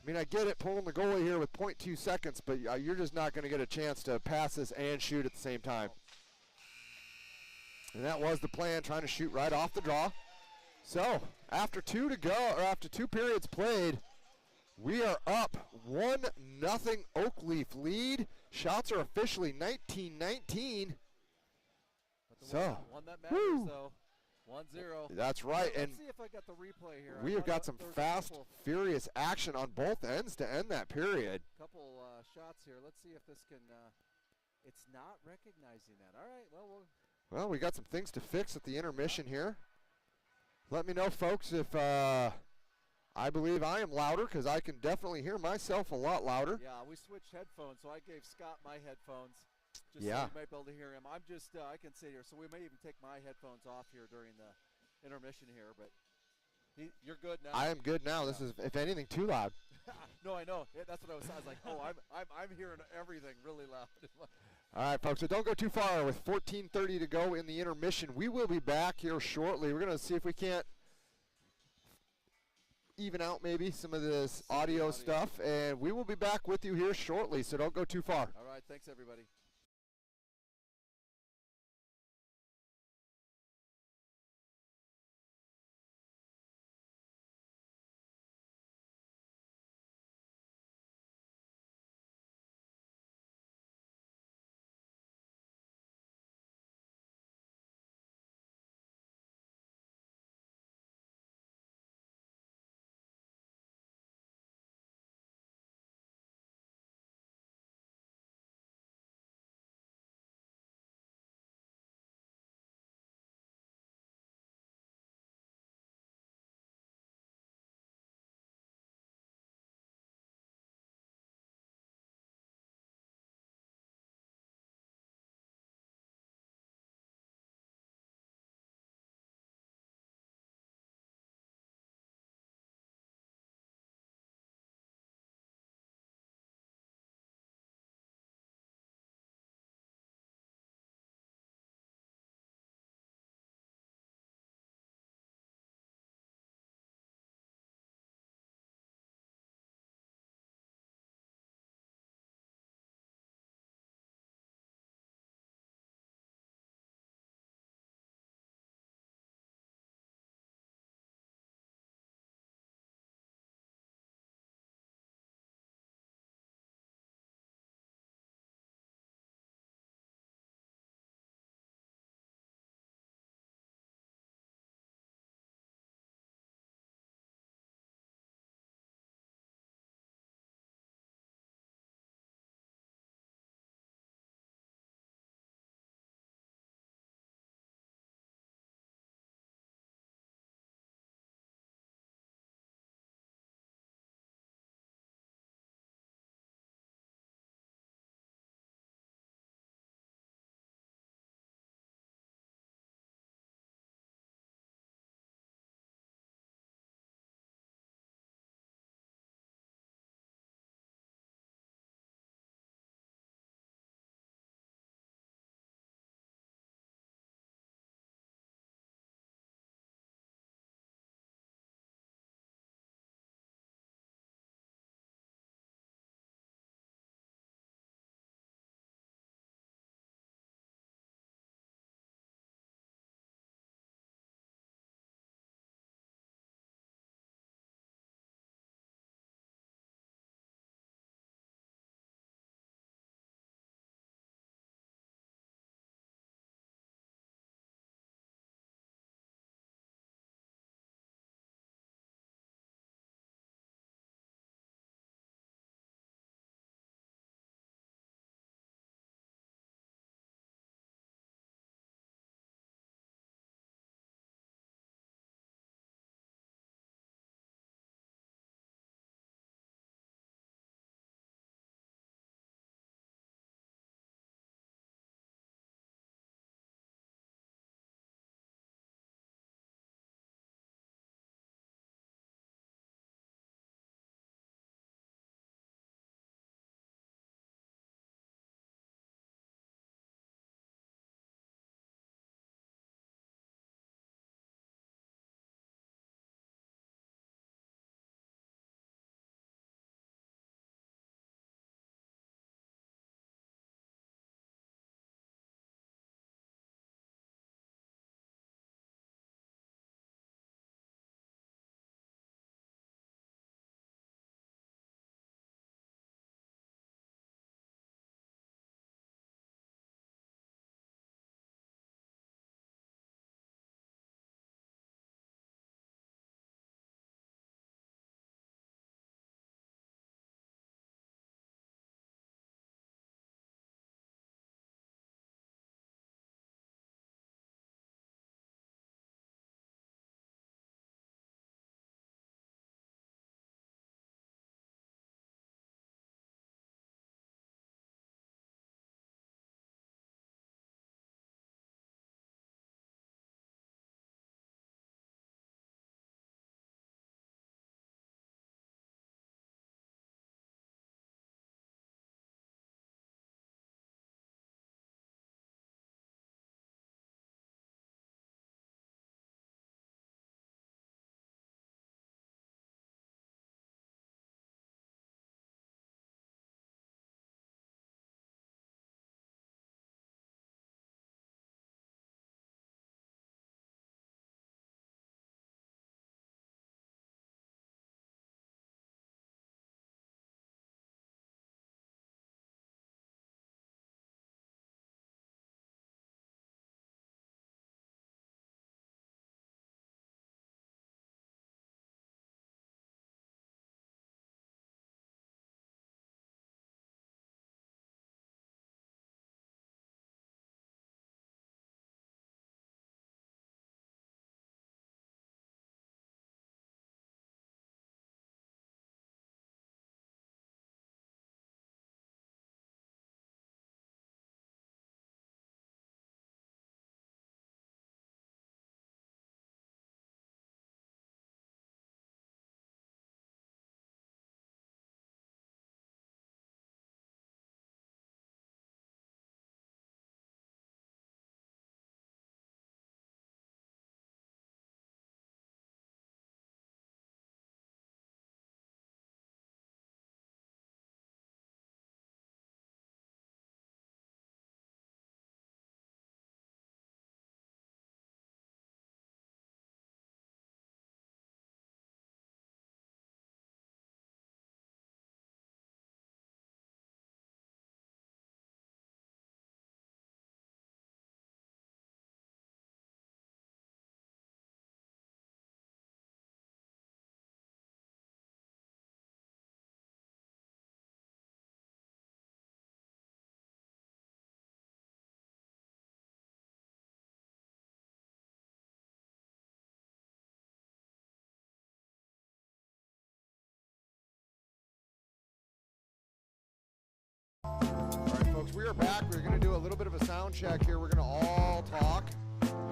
I mean, I get it, pulling the goalie here with .2 seconds, but you're just not going to get a chance to pass this and shoot at the same time. And that was the plan, trying to shoot right off the draw. So, after 2 to go, or after 2 periods played, we are up 1-0 Oak Leaf lead. Shots are officially 19-19. So, one that matters, though. 1-0. That's right. Let's and see if I got the replay here. We have got some fast, furious action on both ends to end that period. Couple shots here. Let's see if this can. It's not recognizing that. All right. Well, we got some things to fix at the intermission here. Let me know, folks, if I believe I am louder, because I can definitely hear myself a lot louder. Yeah, we switched headphones, so I gave Scott my headphones. Just yeah. So you might be able to hear him. I'm just, I can sit here. So we may even take my headphones off here during the intermission here, but you're good now. I am good now. This is, if anything, too loud. No, I know. Yeah, that's what I was like, oh, I'm hearing everything really loud. All right, folks, so don't go too far. With 14:30 to go in the intermission, we will be back here shortly. We're going to see if we can't even out maybe some of this audio stuff, and we will be back with you here shortly, so don't go too far. All right, thanks, everybody. folks, we are back. We're going to do a little bit of a sound check here. We're going to all talk.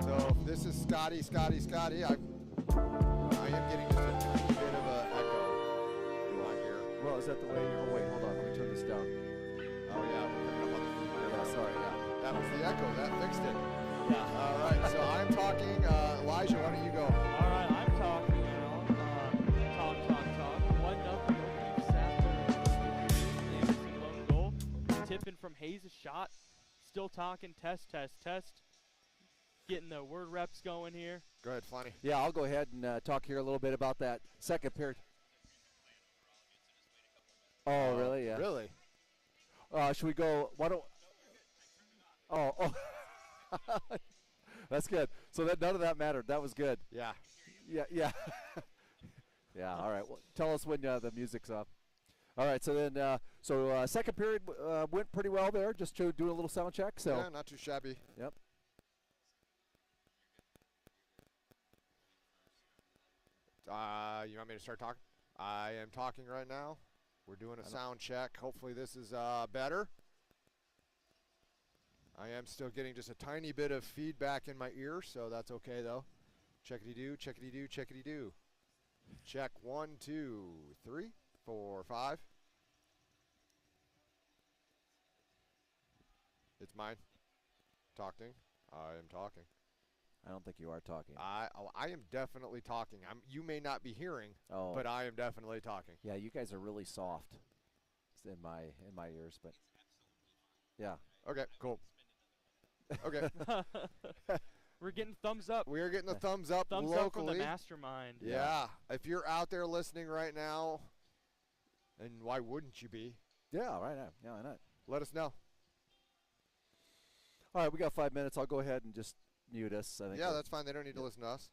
So this is Scotty. I am getting just a tiny bit of an echo. Do I hear? Well, is that the way you're? Oh, wait, hold on. Let me turn this down. Oh yeah, we're picking up on the Yeah, sorry. Yeah. That was the echo. That fixed it. Yeah. All right. So I'm talking. Elijah, why don't you go? All right, I'm talking now. Talk. 1-0 Leafs after Anderson lone goal. Tipping from Hayes' shot. Still talking. Test. Getting the word reps going here. Go ahead, Flanny. Yeah, I'll go ahead and talk here a little bit about that second period. Oh, really? Yeah. Really? Should we go? Why don't? Oh. That's good. So that none of that mattered. That was good. Yeah. Yeah. Yeah. All right. Well, tell us when the music's up. All right. So then, second period went pretty well there. Just to do a little sound check. So. Yeah, not too shabby. Yep. You want me to start talking? I am talking right now. We're doing a sound check. Hopefully this is better. I am still getting just a tiny bit of feedback in my ear, so that's okay though. Checkity-doo. Check 1, 2, 3, 4, 5. It's mine. Talking. I am talking. I don't think you are talking. I am definitely talking. You may not be hearing, but I am definitely talking. Yeah, you guys are really soft in my ears, but yeah. Okay, cool. Okay. We're getting thumbs up. We are getting the thumbs up Thumbs locally. up from the mastermind. Yeah. If you're out there listening right now, and why wouldn't you be? Yeah, right now. Yeah, why not? Let us know. All right, we got 5 minutes. I'll go ahead and just mute us. I think Yeah, that's fine. They don't need to listen to us.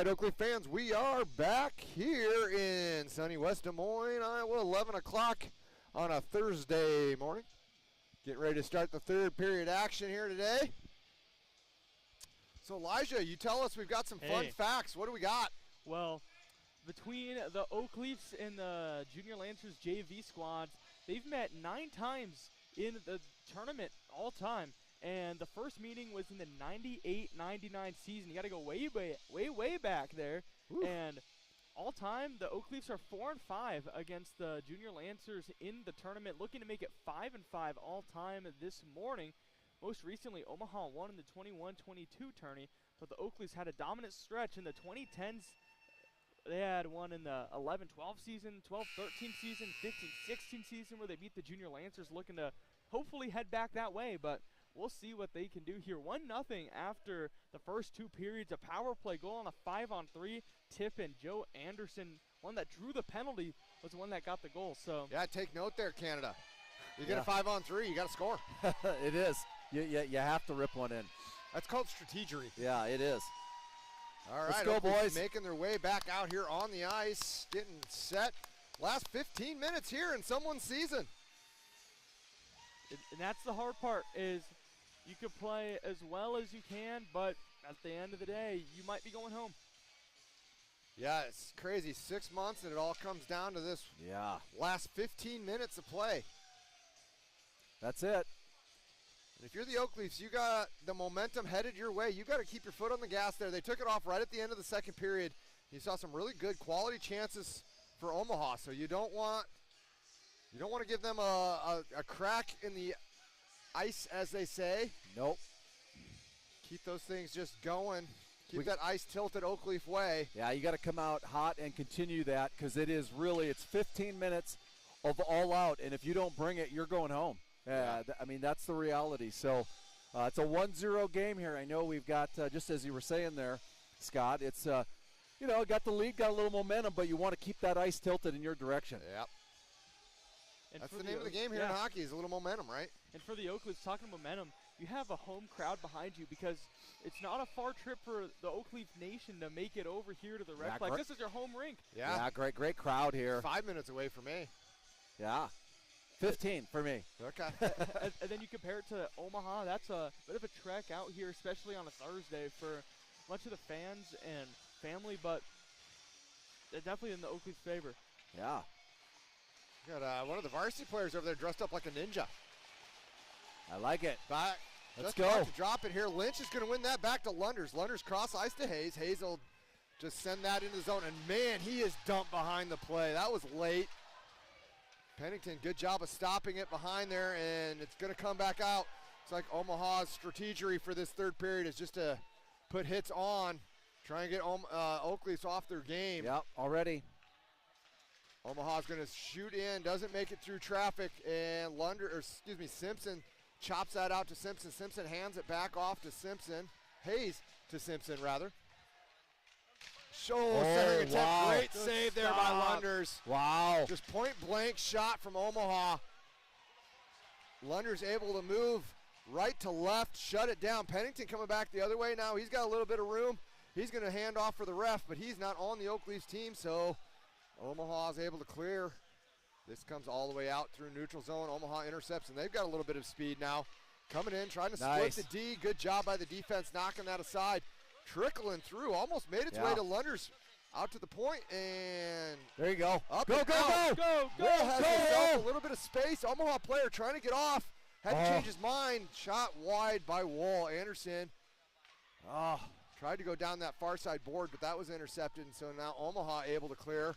right, Oakley fans, we are back here in sunny West Des Moines, Iowa, 11 o'clock on a Thursday morning. Getting ready to start the third period action here today. So, Elijah, you tell us, we've got some fun facts. What do we got? Well, between the Oak Leafs and the Junior Lancers JV squads, they've met 9 times in the tournament all time. And the first meeting was in the 98-99 season. You got to go way back there. Oof. And all time, the Oak Leafs are 4-5 against the Junior Lancers in the tournament, looking to make it 5-5 all time this morning. Most recently, Omaha won in the 21-22 tourney, but the Oak Leafs had a dominant stretch in the 2010s. They had one in the 11-12 season, 12-13 season, 15-16 season where they beat the Junior Lancers, looking to hopefully head back that way, but we'll see what they can do here. 1-0 after the first 2 periods. A power play goal on a 5-on-3. Tip and Joe Anderson, one that drew the penalty, was the one that got the goal. So yeah, take note there, Canada. You get a 5-on-3, you got to score. It is. You have to rip one in. That's called strategery. Yeah, it is. All right, let's go, boys. Making their way back out here on the ice, getting set. Last 15 minutes here in someone's season. And that's the hard part, is you can play as well as you can, but at the end of the day, you might be going home. Yeah, it's crazy. 6 months, and it all comes down to this last 15 minutes of play. That's it. And if you're the Oak Leafs, you got the momentum headed your way. You got to keep your foot on the gas there. They took it off right at the end of the second period. You saw some really good quality chances for Omaha, so you don't want to give them a crack in the ice, as they say. Nope. Keep those things just going. Keep that ice tilted Oak Leaf way. Yeah, you got to come out hot and continue that, because it's 15 minutes of all out, and if you don't bring it, you're going home. I mean, that's the reality. So it's a 1-0 game here. I know we've got, just as you were saying there, Scott, it's, got the lead, got a little momentum, but you want to keep that ice tilted in your direction. Yep. And that's the name of the game here in hockey, is a little momentum, right? And for the Oak Leafs, talking momentum, you have a home crowd behind you, because it's not a far trip for the Oak Leaf Nation to make it over here to the Redflex. This is your home rink. Yeah, great crowd here. 5 minutes away from me. Yeah. 15 for me. Okay. And then you compare it to Omaha. That's a bit of a trek out here, especially on a Thursday for much of the fans and family, but they're definitely in the Oak Leaf's favor. Yeah. Got one of the varsity players over there dressed up like a ninja. I like it. Back. Let's just go. about to drop it here. Lynch is going to win that back to Lunders. Lunders cross ice to Hayes. Hayes will just send that into the zone. And, man, he is dumped behind the play. That was late. Pennington, good job of stopping it behind there, and it's going to come back out. It's like Omaha's strategery for this third period is just to put hits on, try and get Oak Leafs off their game. Yep, already. Omaha's going to shoot in, doesn't make it through traffic, and Simpson chops that out to Simpson. Simpson hands it back off to Simpson. Hayes to Simpson, rather. Centering attempt. Wow. Great save there by Lunders. Wow. Just point blank shot from Omaha. Lunders able to move right to left, shut it down. Pennington coming back the other way now. He's got a little bit of room. He's going to hand off for the ref, but he's not on the Oak Leafs team, so Omaha is able to clear. This comes all the way out through neutral zone. Omaha intercepts, and they've got a little bit of speed now. Coming in, trying to split the D. Good job by the defense, knocking that aside. Trickling through, almost made its way to Lunders. Out to the point, and there you go. Up go, and go, out. go, Will has himself a little bit of space. Omaha player trying to get off. Had to change his mind. Shot wide by Wool. Anderson tried to go down that far side board, but that was intercepted, and so now Omaha able to clear.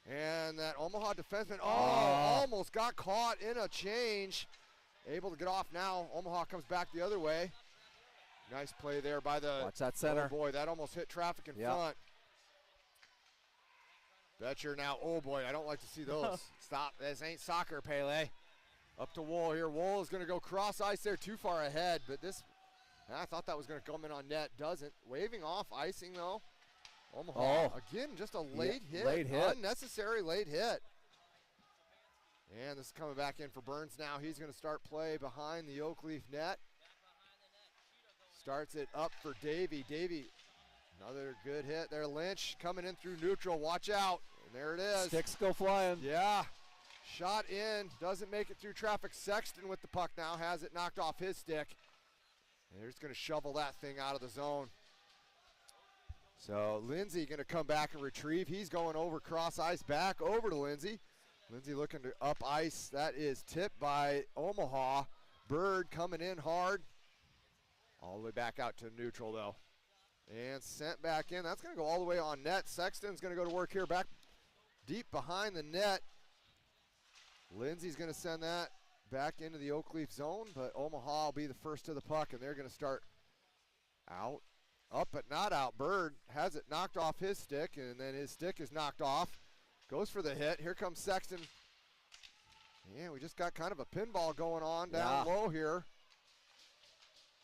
And that Omaha defenseman, almost got caught in a change. Able to get off now. Omaha comes back the other way. Nice play there by the watch that center. Oh boy, that almost hit traffic in front. Betcher now, oh boy, I don't like to see those. Stop, this ain't soccer, Pele. Up to Wool here. Wool is going to go cross ice there, too far ahead, but this, I thought that was going to come in on net. Doesn't. Waving off icing though. Omaha, again, just a late hit. Unnecessary late hit. And this is coming back in for Burns now. He's going to start play behind the Oak Leaf net. Starts it up for Davey. Davey Another good hit there. Lynch coming in through neutral. Watch out. And there it is. Sticks go flying. Yeah. Shot in. Doesn't make it through traffic. Sexton with the puck now. Has it knocked off his stick. And they're just going to shovel that thing out of the zone. So Lindsay going to come back and retrieve. He's going over cross ice back over to Lindsay. Lindsay looking to up ice. That is tipped by Omaha. Bird coming in hard. All the way back out to neutral though. And sent back in. That's going to go all the way on net. Sexton's going to go to work here back deep behind the net. Lindsay's going to send that back into the Oakleaf zone, but Omaha will be the first to the puck, and they're going to start out. Up but not out. Bird has it knocked off his stick, and then his stick is knocked off. Goes for the hit. Here comes Sexton. Yeah, we just got kind of a pinball going on down low here.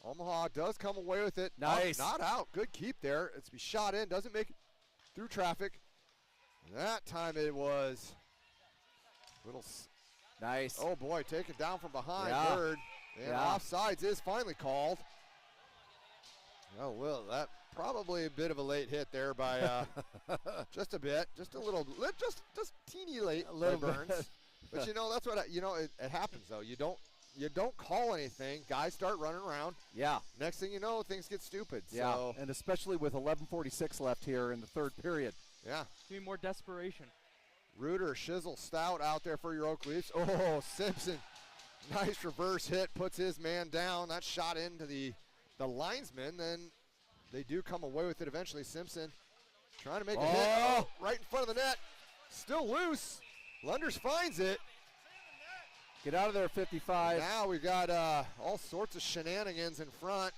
Omaha does come away with it. Nice. Not out. Good keep there. It's be shot in. Doesn't make it through traffic. That time it was little. Nice. Oh boy, taken down from behind. Yeah. Bird. And offsides is finally called. Oh, well, that probably a bit of a late hit there by just a bit, just a little, just teeny late. A little Burns. But you know, that's what it happens though. You don't call anything. Guys start running around. Yeah. Next thing you know, things get stupid. Yeah. So. And especially with 11:46 left here in the third period. Yeah. Give me more desperation. Reuter, Shizzle, Stout out there for your Oak Leafs. Oh, Simpson, nice reverse hit, puts his man down. That shot into the linesman. Then they do come away with it eventually. Simpson trying to make a hit right in front of the net. Still loose. Lunders finds it. Get out of there, 55. Now we've got all sorts of shenanigans in front.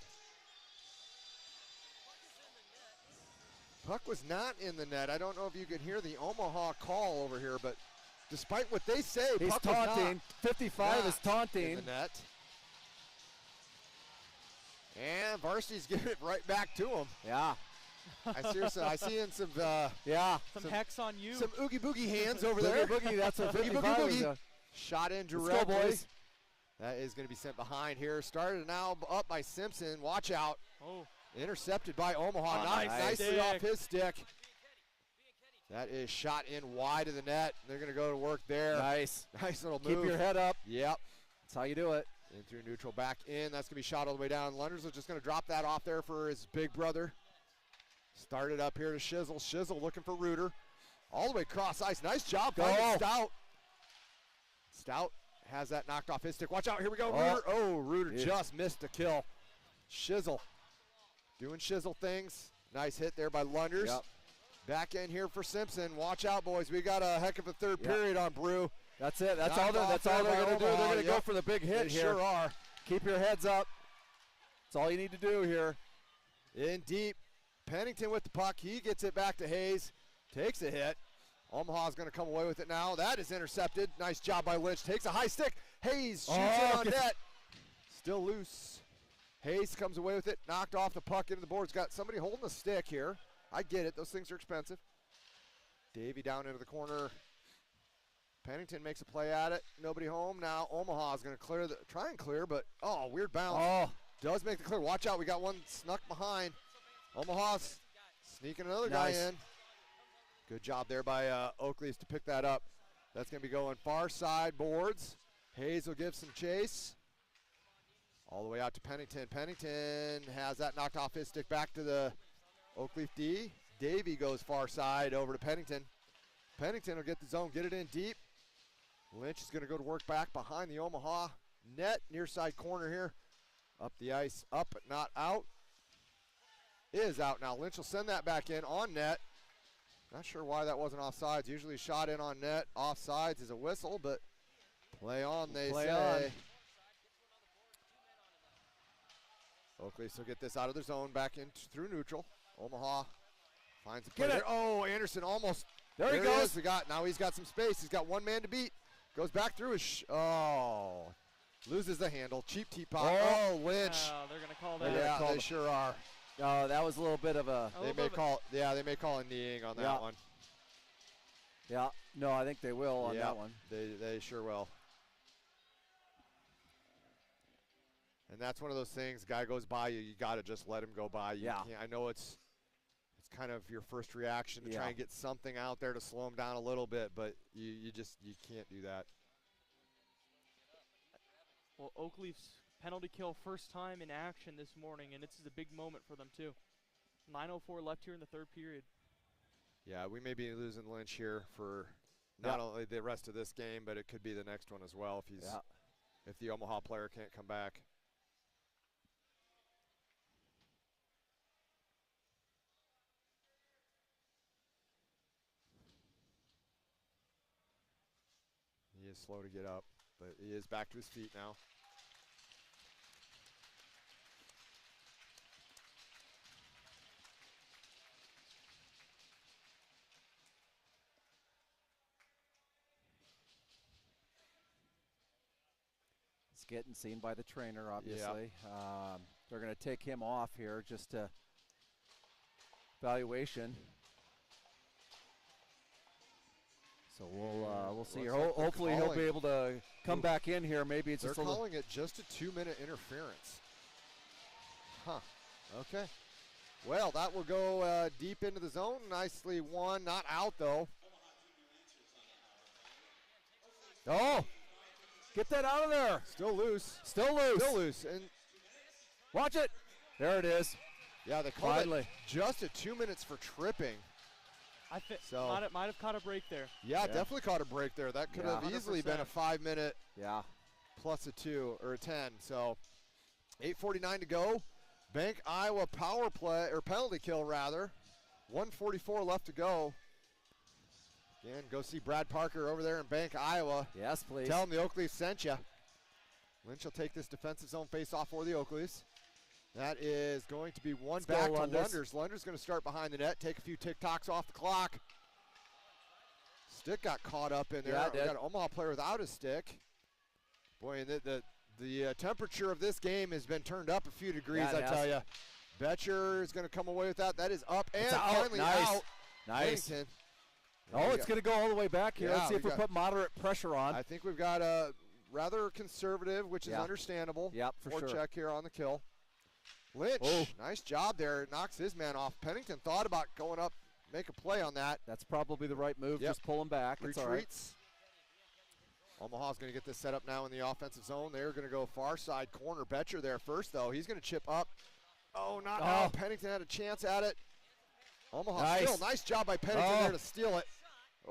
Puck was not in the net. I don't know if you could hear the Omaha call over here, but despite what they say, he's puck taunting. 55 is taunting. In the net. And Varsity's giving it right back to him. Yeah. I see in some some hex on you. Some oogie boogie hands over there. Boogie, that's what Boogie 55 boogie is. boogie. Shot in directly. Let's go, boys. That is going to be sent behind here. Started now up by Simpson. Watch out. Oh. Intercepted by Omaha. Nicely stick. off his stick. That is shot in wide of the net. They're going to go to work there. Nice. Nice little move. Keep your head up. Yep. That's how you do it. In through neutral, back in. That's going to be shot all the way down. Lunders is just going to drop that off there for his big brother. Started up here to Shizzle. Shizzle looking for Reuter. All the way across ice. Nice job by Stout. Stout has that knocked off his stick. Watch out. Here we go. Reuter. Oh, Reuter just missed a kill. Shizzle doing Shizzle things. Nice hit there by Lunders. Yep. Back in here for Simpson. Watch out, boys. We got a heck of a third period on brew. That's it. That's all Knocked they're off going to by do. They're Omaha. going to go for the big hit They here. sure are. Keep your heads up. That's all you need to do here. In deep. Pennington with the puck. He gets it back to Hayes. Takes a hit. Omaha's going to come away with it now. That is intercepted. Nice job by Lynch. Takes a high stick. Hayes shoots it on net. Still loose. Hayes comes away with it. Knocked off the puck into the boards. Got somebody holding the stick here. I get it. Those things are expensive. Davey down into the corner. Pennington makes a play at it. Nobody home. Now Omaha's going to try and clear, but weird bounce. Does make the clear. Watch out. We got one snuck behind. Omaha's sneaking another guy in. Good job there by Oakleys to pick that up. That's going to be going far side boards. Hayes will give some chase. All the way out to Pennington. Pennington has that knocked off his stick back to the Oakleaf D. Davey goes far side over to Pennington. Pennington will get the zone, get it in deep. Lynch is going to go to work back behind the Omaha net, near side corner here. Up the ice, up but not out. Is out now. Lynch will send that back in on net. Not sure why that wasn't offsides. Usually shot in on net. Offsides is a whistle, but play on, they say. Oakley will get this out of their zone, back in through neutral. Omaha finds a play there. Oh, Anderson almost. There he goes. Now he's got some space. He's got one man to beat. Goes back through his. Loses the handle. Cheap teapot. Lynch. They're going to call that. Yeah, they sure are. That was a little bit of a. They may call a kneeing on that one. Yeah. No, I think they will on that one. They sure will. And that's one of those things. Guy goes by you. You got to just let him go by. I know it's It's kind of your first reaction to try and get something out there to slow them down a little bit, but you can't do that. Well, Oakleaf's penalty kill first time in action this morning, and this is a big moment for them too. 9:04 left here in the third period. Yeah, we may be losing Lynch here for not only the rest of this game, but it could be the next one as well if the Omaha player can't come back. He is slow to get up, but he is back to his feet now. He's getting seen by the trainer, obviously. They're going to take him off here just to evaluation. So we'll see here. Like hopefully he'll be able to come back in here. Maybe it's they're just a little. Calling it just a 2-minute interference. Huh. Okay. Well, that will go deep into the zone. Nicely won. Not out though. Oh, get that out of there. Still loose. Still loose. Still loose. And watch it. There it is. yeah, they called Finally. it just a 2 minutes for tripping. Might have caught a break there. Yeah, definitely caught a break there. That could have easily been a 5-minute plus a 2 or a 10. So 8:49 to go. Bank Iowa power play, or penalty kill rather. 1:44 left to go. Again, go see Brad Parker over there in Bank, Iowa. Yes, please. Tell him the Oakleafs sent you. Lynch will take this defensive zone face-off for the Oakleafs. That is going to be one back to Lunders. Lunders going to start behind the net, take a few tick-tocks off the clock. Stick got caught up in there. Yeah, it did. We got an Omaha player without his stick. Boy, the temperature of this game has been turned up a few degrees, I tell you. Betcher is going to come away with that. That is up and finally out. Nice. Pennington. Oh, it's going to go all the way back here. Yeah, Let's see if we put moderate pressure on. I think we've got a rather conservative, which is understandable. Yep, for sure. Forecheck here on the kill. Lynch, nice job there. Knocks his man off. Pennington thought about going up, make a play on that. That's probably the right move. Just pull him back. It's all right. Retreats. Omaha's going to get this set up now in the offensive zone. They're going to go far side corner. Betcher there first, though. He's going to chip up. Oh, not out. Pennington had a chance at it. Omaha still. Nice job by Pennington there to steal it.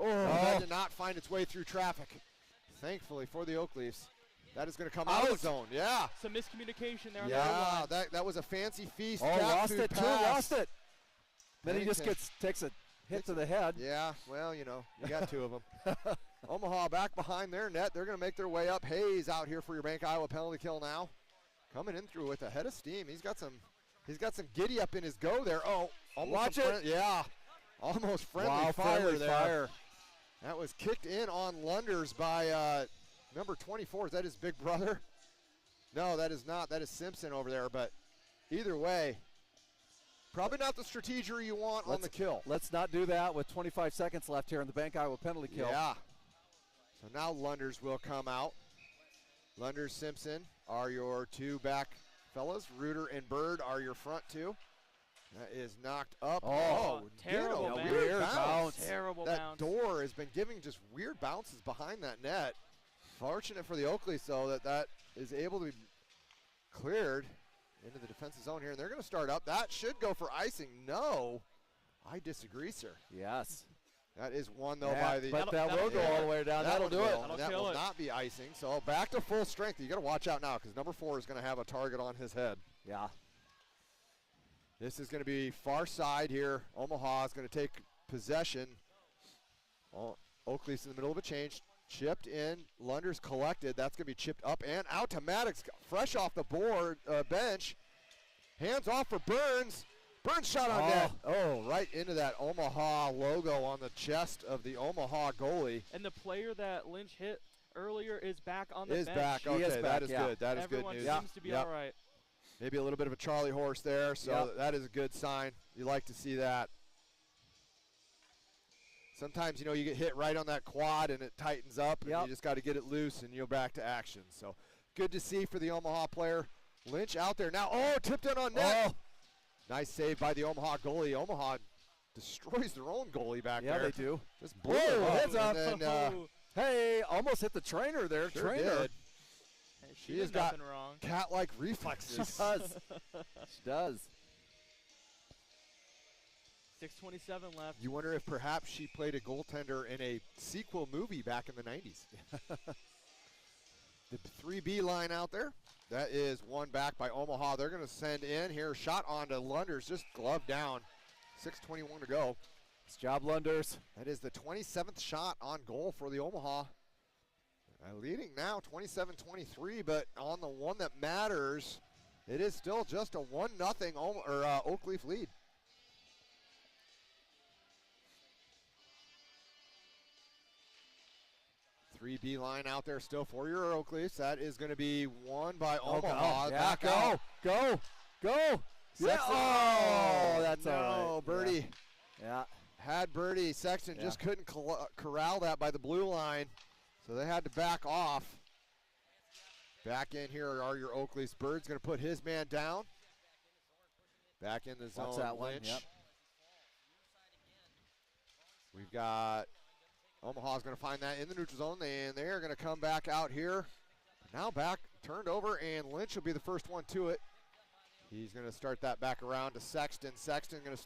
That did not find its way through traffic. Thankfully for the Oakleafs. That is going to come out of the zone. Yeah. Some miscommunication there on the Yeah, that was a fancy feast. Lost it too. Lost it. Then he just takes a hit to the head. Yeah, well, you got two of them. Omaha back behind their net. They're going to make their way up. Hayes out here for your Bank Iowa penalty kill now. Coming in through with a head of steam. He's got some giddy up in his go there. Oh, almost watch it. Yeah, almost friendly fire there. That was kicked in on Lunders by number 24. Is that his big brother? No, that is not. That is Simpson over there. But either way, probably not the strategy you want on the kill. Let's not do that with 25 seconds left here in the Bank Iowa penalty kill. Yeah. So now Lunders will come out. Lunders, Simpson are your two back fellas. Reuter and Bird are your front two. That is knocked up. Terrible bounce. Weird bounce. Terrible that bounce. Door has been giving just weird bounces behind that net. Fortunate for the Oakleys, though, that is able to be cleared into the defensive zone here. And they're going to start up. That should go for icing. No. I disagree, sir. Yes. That is one, though, by the... But that will go all the way down. That'll do it. That will not be icing. So back to full strength. You got to watch out now because number 4 is going to have a target on his head. Yeah. This is going to be far side here. Omaha is going to take possession. Oakley's in the middle of a change. Chipped in. Lunders collected. That's going to be chipped up and out to Maddox. Fresh off the board bench. Hands off for Burns. Burns shot on net. Oh, right into that Omaha logo on the chest of the Omaha goalie. And the player that Lynch hit earlier is back on the bench. Back. Okay, that is good. That is good news. Everyone seems to be all right. Maybe a little bit of a Charlie horse there, so that is a good sign. You like to see that. Sometimes, you get hit right on that quad and it tightens up, and you just got to get it loose and you're back to action. So good to see for the Omaha player. Lynch out there now. Oh, tipped in on net. Nice save by the Omaha goalie. Omaha destroys their own goalie back there. Yeah, they do. Just blew him up. Heads up. And then, hey, almost hit the trainer there. sure Trainer. did. Hey, She did has got nothing wrong. cat-like She reflexes. does. She does. 6:27 left. You wonder if perhaps she played a goaltender in a sequel movie back in the 90s. The 3B line out there. That is one back by Omaha. They're going to send in here. Shot onto Lunders, just glove down. 6:21 to go. It's job, Lunders. That is the 27th shot on goal for the Omaha. Leading now 27-23, but on the one that matters, it is still just a 1-0 Oakleaf lead. Three B line out there still for your Oakleafs. That is going to be won by Omaha. Yeah, Back go, out. go, go. Yeah. Sexton. Oh, that's no, all right. Birdie. Yeah. Had Birdie. Sexton Yeah. just couldn't corral that by the blue line, so they had to back off. Back in here are your Oakleafs. Bird's going to put his man down. Back in the zone. Watch that one. Lynch. Yep. We've got Omaha's going to find that in the neutral zone, and they're going to come back out here. Now back, turned over, and Lynch will be the first one to it. He's going to start that back around to Sexton. Sexton going to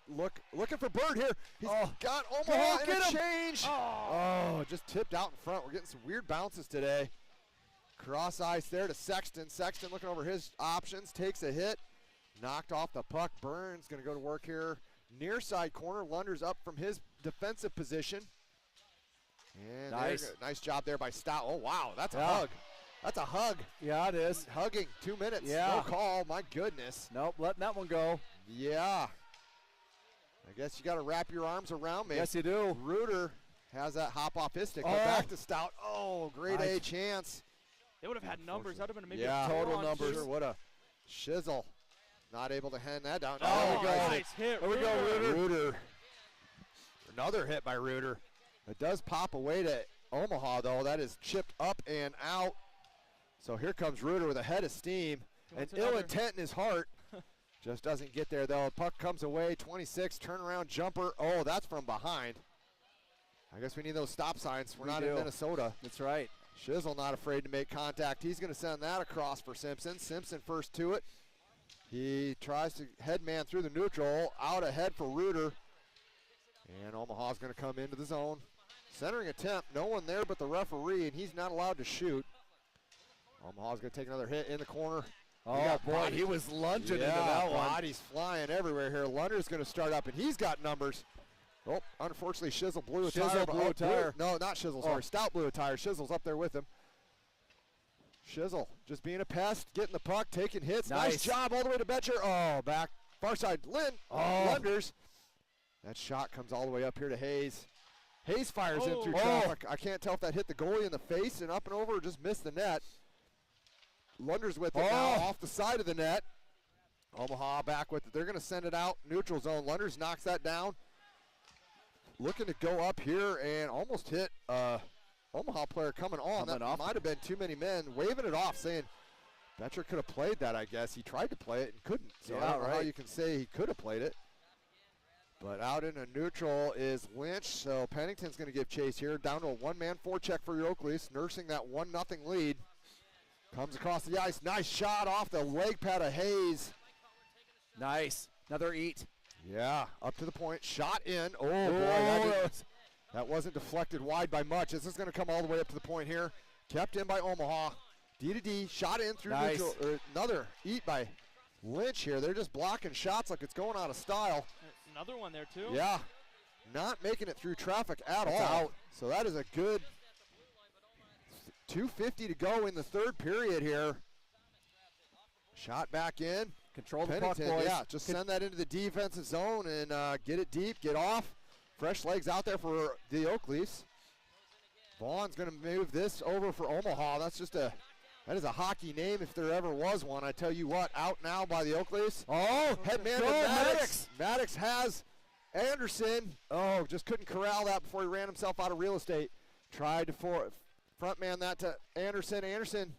looking for Bird here. He's got Omaha in a change. Oh, just tipped out in front. We're getting some weird bounces today. Cross ice there to Sexton. Sexton looking over his options, takes a hit. Knocked off the puck. Burns going to go to work here. Near side corner. Lunders up from his defensive position. And nice job there by Stout. Oh, wow, that's a hug. That's a hug. Yeah, it is. Hugging, 2 minutes. Yeah. No call, my goodness. Nope, letting that one go. Yeah. I guess you got to wrap your arms around me. Yes, you do. Reuter has that hop off his stick. But back to Stout. Oh, great A chance. They would have had numbers. That would have been maybe Yeah, a total 4-on-2. numbers. Sure would have. Shizzle. Not able to hand that down. Oh, There we go. nice hit. There we go, Reuter. Another hit by Reuter. It does pop away to Omaha, though. That is chipped up and out. So here comes Reuter with a head of steam. And ill intent in his heart. Just doesn't get there, though. Puck comes away. 26, turnaround jumper. Oh, that's from behind. I guess we need those stop signs. We're not in Minnesota. That's right. Shizzle not afraid to make contact. He's going to send that across for Simpson. Simpson first to it. He tries to head man through the neutral. Out ahead for Reuter. And Omaha's going to come into the zone. Centering attempt. No one there but the referee, and he's not allowed to shoot. Omaha's going to take another hit in the corner. Oh, boy, he was lunging into that one. Bodies flying everywhere here. Lunder's going to start up, and he's got numbers. Oh, unfortunately, Shizzle blew a tire. Shizzle blew a tire. No, not Shizzle, sorry. Stout blew a tire. Shizzle's up there with him. Shizzle just being a pest, getting the puck, taking hits. Nice job all the way to Betcher. Oh, back far side. Lunders. That shot comes all the way up here to Hayes. Hayes fires in through traffic. I can't tell if that hit the goalie in the face and up and over or just missed the net. Lunders with it now off the side of the net. Omaha back with it. They're going to send it out. Neutral zone. Lunders knocks that down. Looking to go up here and almost hit Omaha player coming on. That might have been too many men waving it off, saying Betcher could have played that, I guess. He tried to play it and couldn't. So I don't know how you can say he could have played it. But out in a neutral is Lynch, so Pennington's going to give chase here. Down to a one-man forecheck for your Oakleafs, nursing that 1-0 lead. Comes across the ice. Nice shot off the leg pad of Hayes. Nice. Another eat. Yeah, up to the point. Shot in. Oh, boy. That wasn't deflected wide by much. This is going to come all the way up to the point here. Kept in by Omaha. D to D. Shot in through neutral. Another eat by Lynch here. They're just blocking shots like it's going out of style. Another one there, too. Yeah. Not making it through traffic at all. Out. So that is a good 2:50 to go in the third period here. Shot back in. Control the puck, boys. Yeah, just send that into the defensive zone and get it deep, get off. Fresh legs out there for the Oakleafs. Vaughn's going to move this over for Omaha. That is a hockey name if there ever was one. I tell you what, out now by the Oakleafs. Oh, head man to Maddox. Maddox has Anderson. Oh, just couldn't corral that before he ran himself out of real estate. Tried to front man that to Anderson. Anderson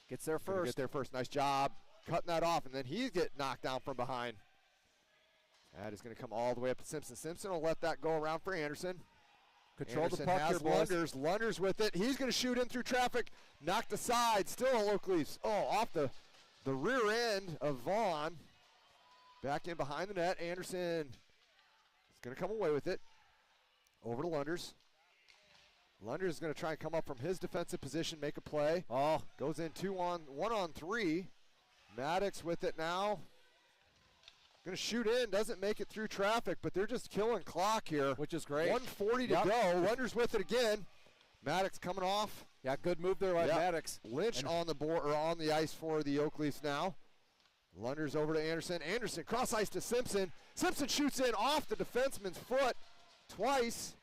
gets there first. Get there first. Nice job cutting that off, and then he's getting knocked down from behind. That is going to come all the way up to Simpson. Simpson will let that go around for Anderson. Control Anderson the puck has here, boys. Lunders. Lunders with it. He's going to shoot in through traffic. Knocked aside. Still a Oak Leafs. Oh, off the rear end of Vaughn. Back in behind the net. Anderson is going to come away with it. Over to Lunders. Lunders is going to try and come up from his defensive position, make a play. Oh, Goes in 1-on-3. Maddox with it now. Going to shoot in, doesn't make it through traffic, but they're just killing clock here. which is great. 1:40 to go. Lunders with it again. Maddox coming off. Yeah, good move there by Yep. Maddox. Lynch on the board or on the ice for the Oak Leafs now. Lunders over to Anderson. Anderson cross ice to Simpson. Simpson shoots in off the defenseman's foot twice,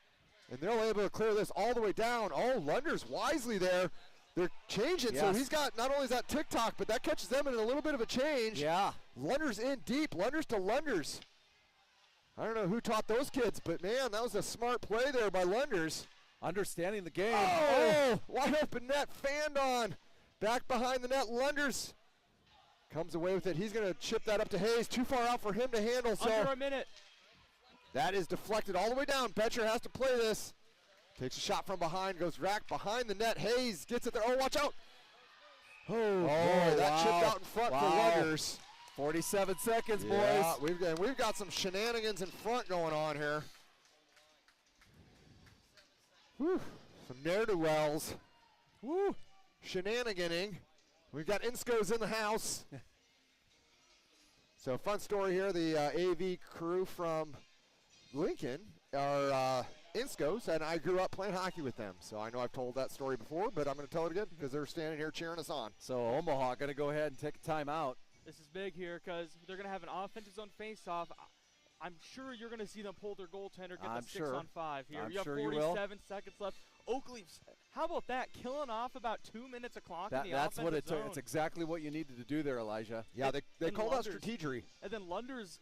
and they're able to clear this all the way down. Oh, Lunders wisely there. They're changing, so Yes. he's got not only is that tick-tock, but that catches them in a little bit of a change. Yeah. Lunders in deep. Lunders to Lunders. I don't know who taught those kids, but man, that was a smart play there by Lunders. Understanding the game. Oh, wide open net, fanned on. Back behind the net, Lunders comes away with it. He's going to chip that up to Hayes. Too far out for him to handle, so Under a minute. that is deflected all the way down. Betcher has to play this. Takes a shot from behind, goes rack behind the net. Hayes gets it there. Oh, watch out. Oh, boy, that wow. chipped out in front for Wow. Lunders. 47 seconds, Yeah, boys. we've got some shenanigans in front going on here. Whew, some ne'er-do-wells. Woo, shenaniganing. We've got Inscos in the house. So fun story here. The AV crew from Lincoln are Inscos, and I grew up playing hockey with them. So I know I've told that story before, but I'm going to tell it again because they're standing here cheering us on. So Omaha going to go ahead and take a timeout. This is big here because they're going to have an offensive zone face-off. I'm sure you're going to see them pull their goaltender, get I'm the sure. 6-on-5 here. I'm You have sure you will. 47 seconds left. Oak Leafs, how about that? Killing off about 2 minutes of clock in the That's what offensive it took. zone. It's exactly what you needed to do there, Elijah. Yeah, they and call that Lunders. strategery. And then Lunders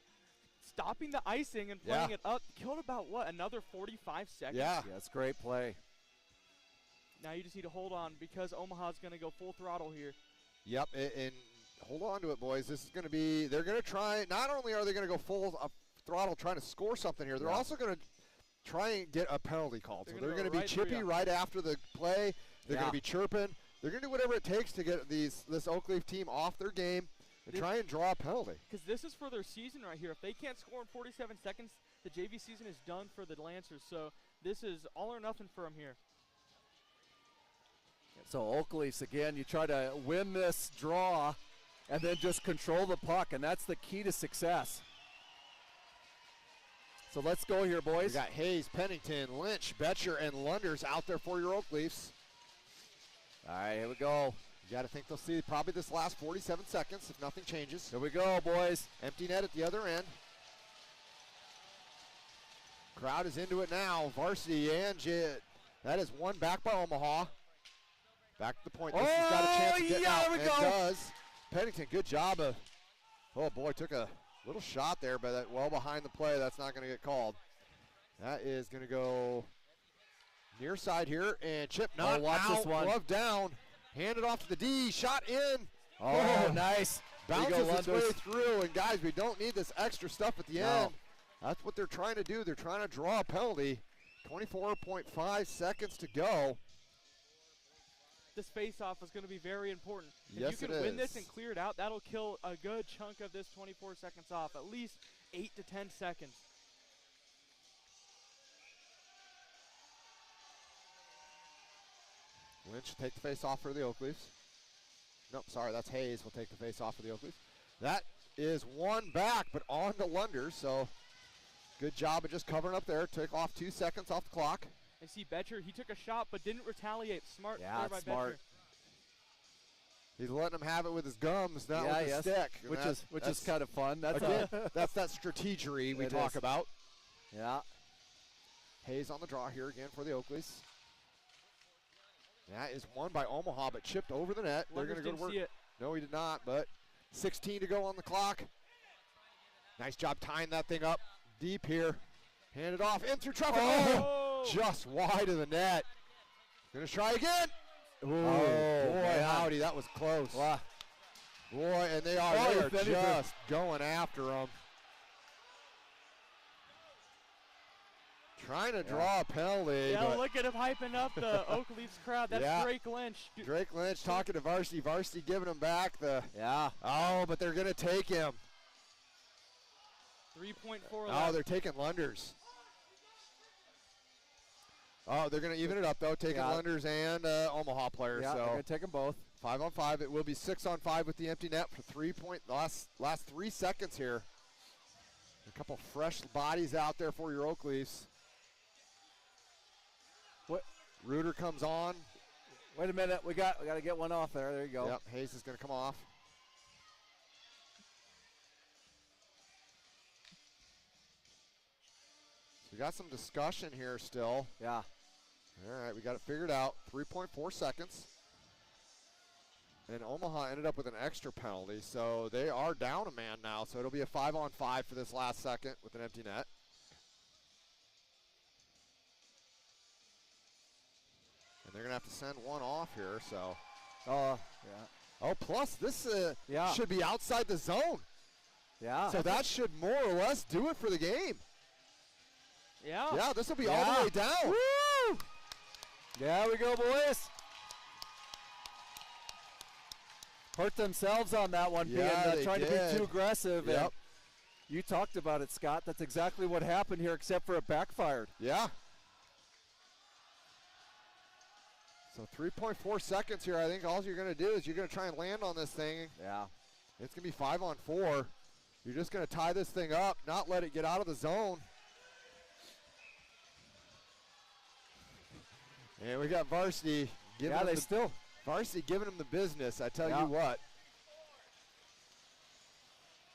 stopping the icing and playing it up. Killed about, what, another 45 seconds? Yeah. Yeah, it's great play. Now you just need to hold on because Omaha's going to go full throttle here. Yep, and hold on to it, boys. This is going to be, they're going to try, not only are they going to go full throttle trying to score something here, they're also going to try and get a penalty called. So they're going to be right through chippy you. right after the play. They're going Yeah. to be chirping. They're going to do whatever it takes to get this Oak Leaf team off their game and try and draw a penalty. Because this is for their season right here. If they can't score in 47 seconds, the JV season is done for the Lancers. So this is all or nothing for them here. So Oak Leafs, again, you try to win this draw and then just control the puck, and that's the key to success. So let's go here, We boys. got Hayes, Pennington, Lynch, Betcher, and Lunders out there for your Oak Leafs. All right, here we go. You got to think they'll see probably this last 47 seconds if nothing changes. Here we go, boys. Empty net at the other end. Crowd is into it now. Varsity and that is one back by Omaha. Back to the point. This has got a chance of getting out. there we And go. it does. Pennington, good job of. Oh boy, took a little shot there, but that well behind the play. That's not going to get called. That is going to go near side here and chip not watch out. this one. Glove down. Handed off to the D. Shot in. Oh, nice. Bounces There you go, its way Lunders. through, and guys, we don't need this extra stuff at the No. end. That's what they're trying to do. They're trying to draw a penalty. 24.5 seconds to go. This face-off is going to be very important. Yes, if you it can win this is. and clear it out, that'll kill a good chunk of this 24 seconds off, at least 8 to 10 seconds. Lynch will take the face off for the Oak Leafs. Nope, sorry, that's Hayes will take the face off for the Oak Leafs. That is one back, but on to Lunders, so good job of just covering up there. Took off 2 seconds off the clock. And see Betcher, he took a shot but didn't retaliate. Smart Yeah, there by it's smart. Betcher. He's letting him have it with his gums, not Yeah, with his yes. stick. Which And is kind of fun. That's again, that's that strategery we It talk is. about. yeah. Hayes on the draw here again for the Oak Leafs. That is won by Omaha, but chipped over the net. They're going Lunders to go to didn't work. see it. No, he did not, but 16 to go on the clock. Nice job tying that thing up deep here. Hand it off in through traffic. Oh! Just wide of the net. Going to try again. Oh, boy, man. howdy, that was close. Wow. Boy, and they are if anything. just going after him. Trying to draw a penalty. Yeah, but look at him hyping up the Oak Leafs crowd. That's Drake Lynch. Drake Lynch talking to Varsity. Varsity giving him back the. Yeah. Oh, but they're going to take him. 3.4 Oh, left. they're taking Lunders. Oh, they're going to even it up, though, taking Lunders and Omaha players. Yeah, so they're going to take them both. 5-on-5. It will be 6-on-5 with the empty net for 3 point. Last 3 seconds here. A couple fresh bodies out there for your Oak Leafs. What? Reuter comes on. Wait a minute. We got to get one off there. There you go. Yep, Hayes is going to come off. So we got some discussion here still. Yeah. All right, we got it figured out. 3.4 seconds. And Omaha ended up with an extra penalty, so they are down a man now. So it'll be a 5-on-5 for this last second with an empty net. And they're going to have to send one off here, so. Yeah. Oh, plus this should be outside the zone. Yeah. So that should more or less do it for the game. Yeah. Yeah, this will be all the way down. Woo! There we go, boys. Hurt themselves on that one, trying to be too aggressive. Yep. And you talked about it, Scott. That's exactly what happened here, except for it backfired. Yeah. So 3.4 seconds here. I think all you're going to do is you're going to try and land on this thing. Yeah. It's going to be 5-on-4. You're just going to tie this thing up, not let it get out of the zone. And we got Varsity giving Varsity giving him the business, I tell you what.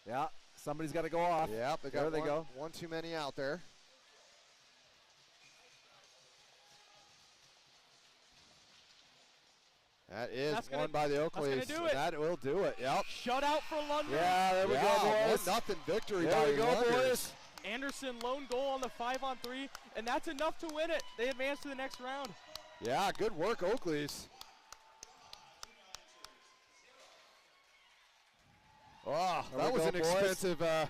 Yeah, somebody's got to go off. Yep, there they go. One too many out there. That is won by the Oak Leafs. That will do it. Yep. Shutout for London. Yeah, there we go, boys. 1-0 victory there by we go, Lunders. boys. Anderson lone goal on the 5-on-3, and that's enough to win it. They advance to the next round. Yeah, good work, Oak Leafs. Oh, that was an expensive, I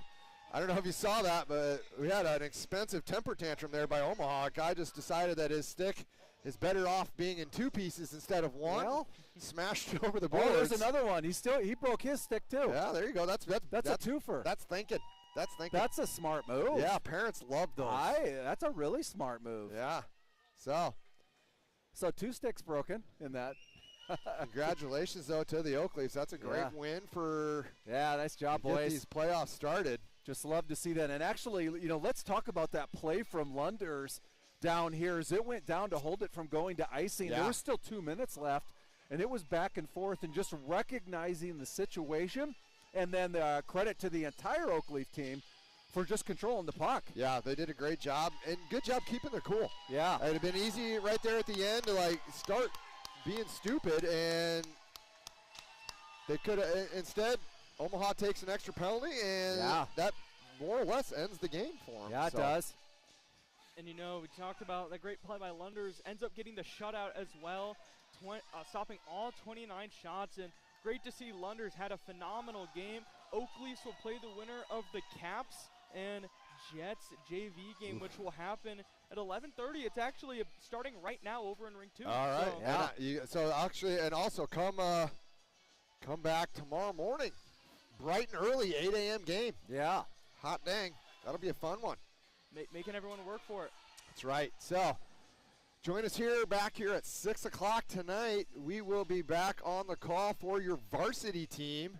don't know if you saw that, but we had an expensive temper tantrum there by Omaha. A guy just decided that his stick is better off being in 2 pieces instead of 1. Well, smashed it over the boards. Oh, there's another one. He broke his stick too. Yeah, there you go. That's a twofer. That's thinking. That's a smart move. Yeah, parents love those. That's a really smart move. Yeah. So 2 sticks broken in that. Congratulations, though, to the Oak Leafs. That's a great win for. Yeah, nice job, boys. Get these playoffs started. Just love to see that. And actually, let's talk about that play from Lunders down here as it went down to hold it from going to icing. Yeah. There was still 2 minutes left, and it was back and forth and just recognizing the situation. And then credit to the entire Oak Leaf team for just controlling the puck. Yeah, they did a great job, and good job keeping their cool. Yeah. It would have been easy right there at the end to, start being stupid, and they could have, instead, Omaha takes an extra penalty, and that more or less ends the game for them. Yeah, it does. And we talked about that great play by Lunders, ends up getting the shutout as well, stopping all 29 shots, and great to see Lunders had a phenomenal game. Oak Leafs will play the winner of the Caps and Jets JV game, which will happen at 11:30. It's actually starting right now over in Ring 2. All right. So actually, and also come back tomorrow morning, bright and early, 8 a.m. game. Yeah. Hot dang. That'll be a fun one. Making everyone work for it. That's right. So join us back here at 6 o'clock tonight. We will be back on the call for your varsity team.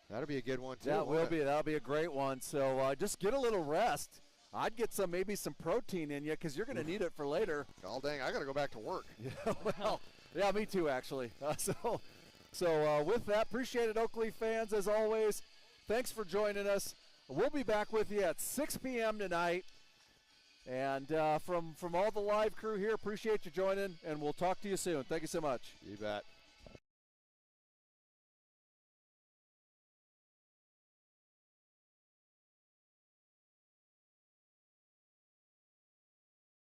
That'll be a good one, too. That'll be a great one. So just get a little rest. I'd get maybe some protein in you because you're going to need it for later. Oh, dang, I got to go back to work. Yeah, well, yeah, me too, actually. So with that, appreciate it, Oak Leaf fans, as always. Thanks for joining us. We'll be back with you at 6 p.m. tonight. And from all the live crew here, appreciate you joining, and we'll talk to you soon. Thank you so much. You bet.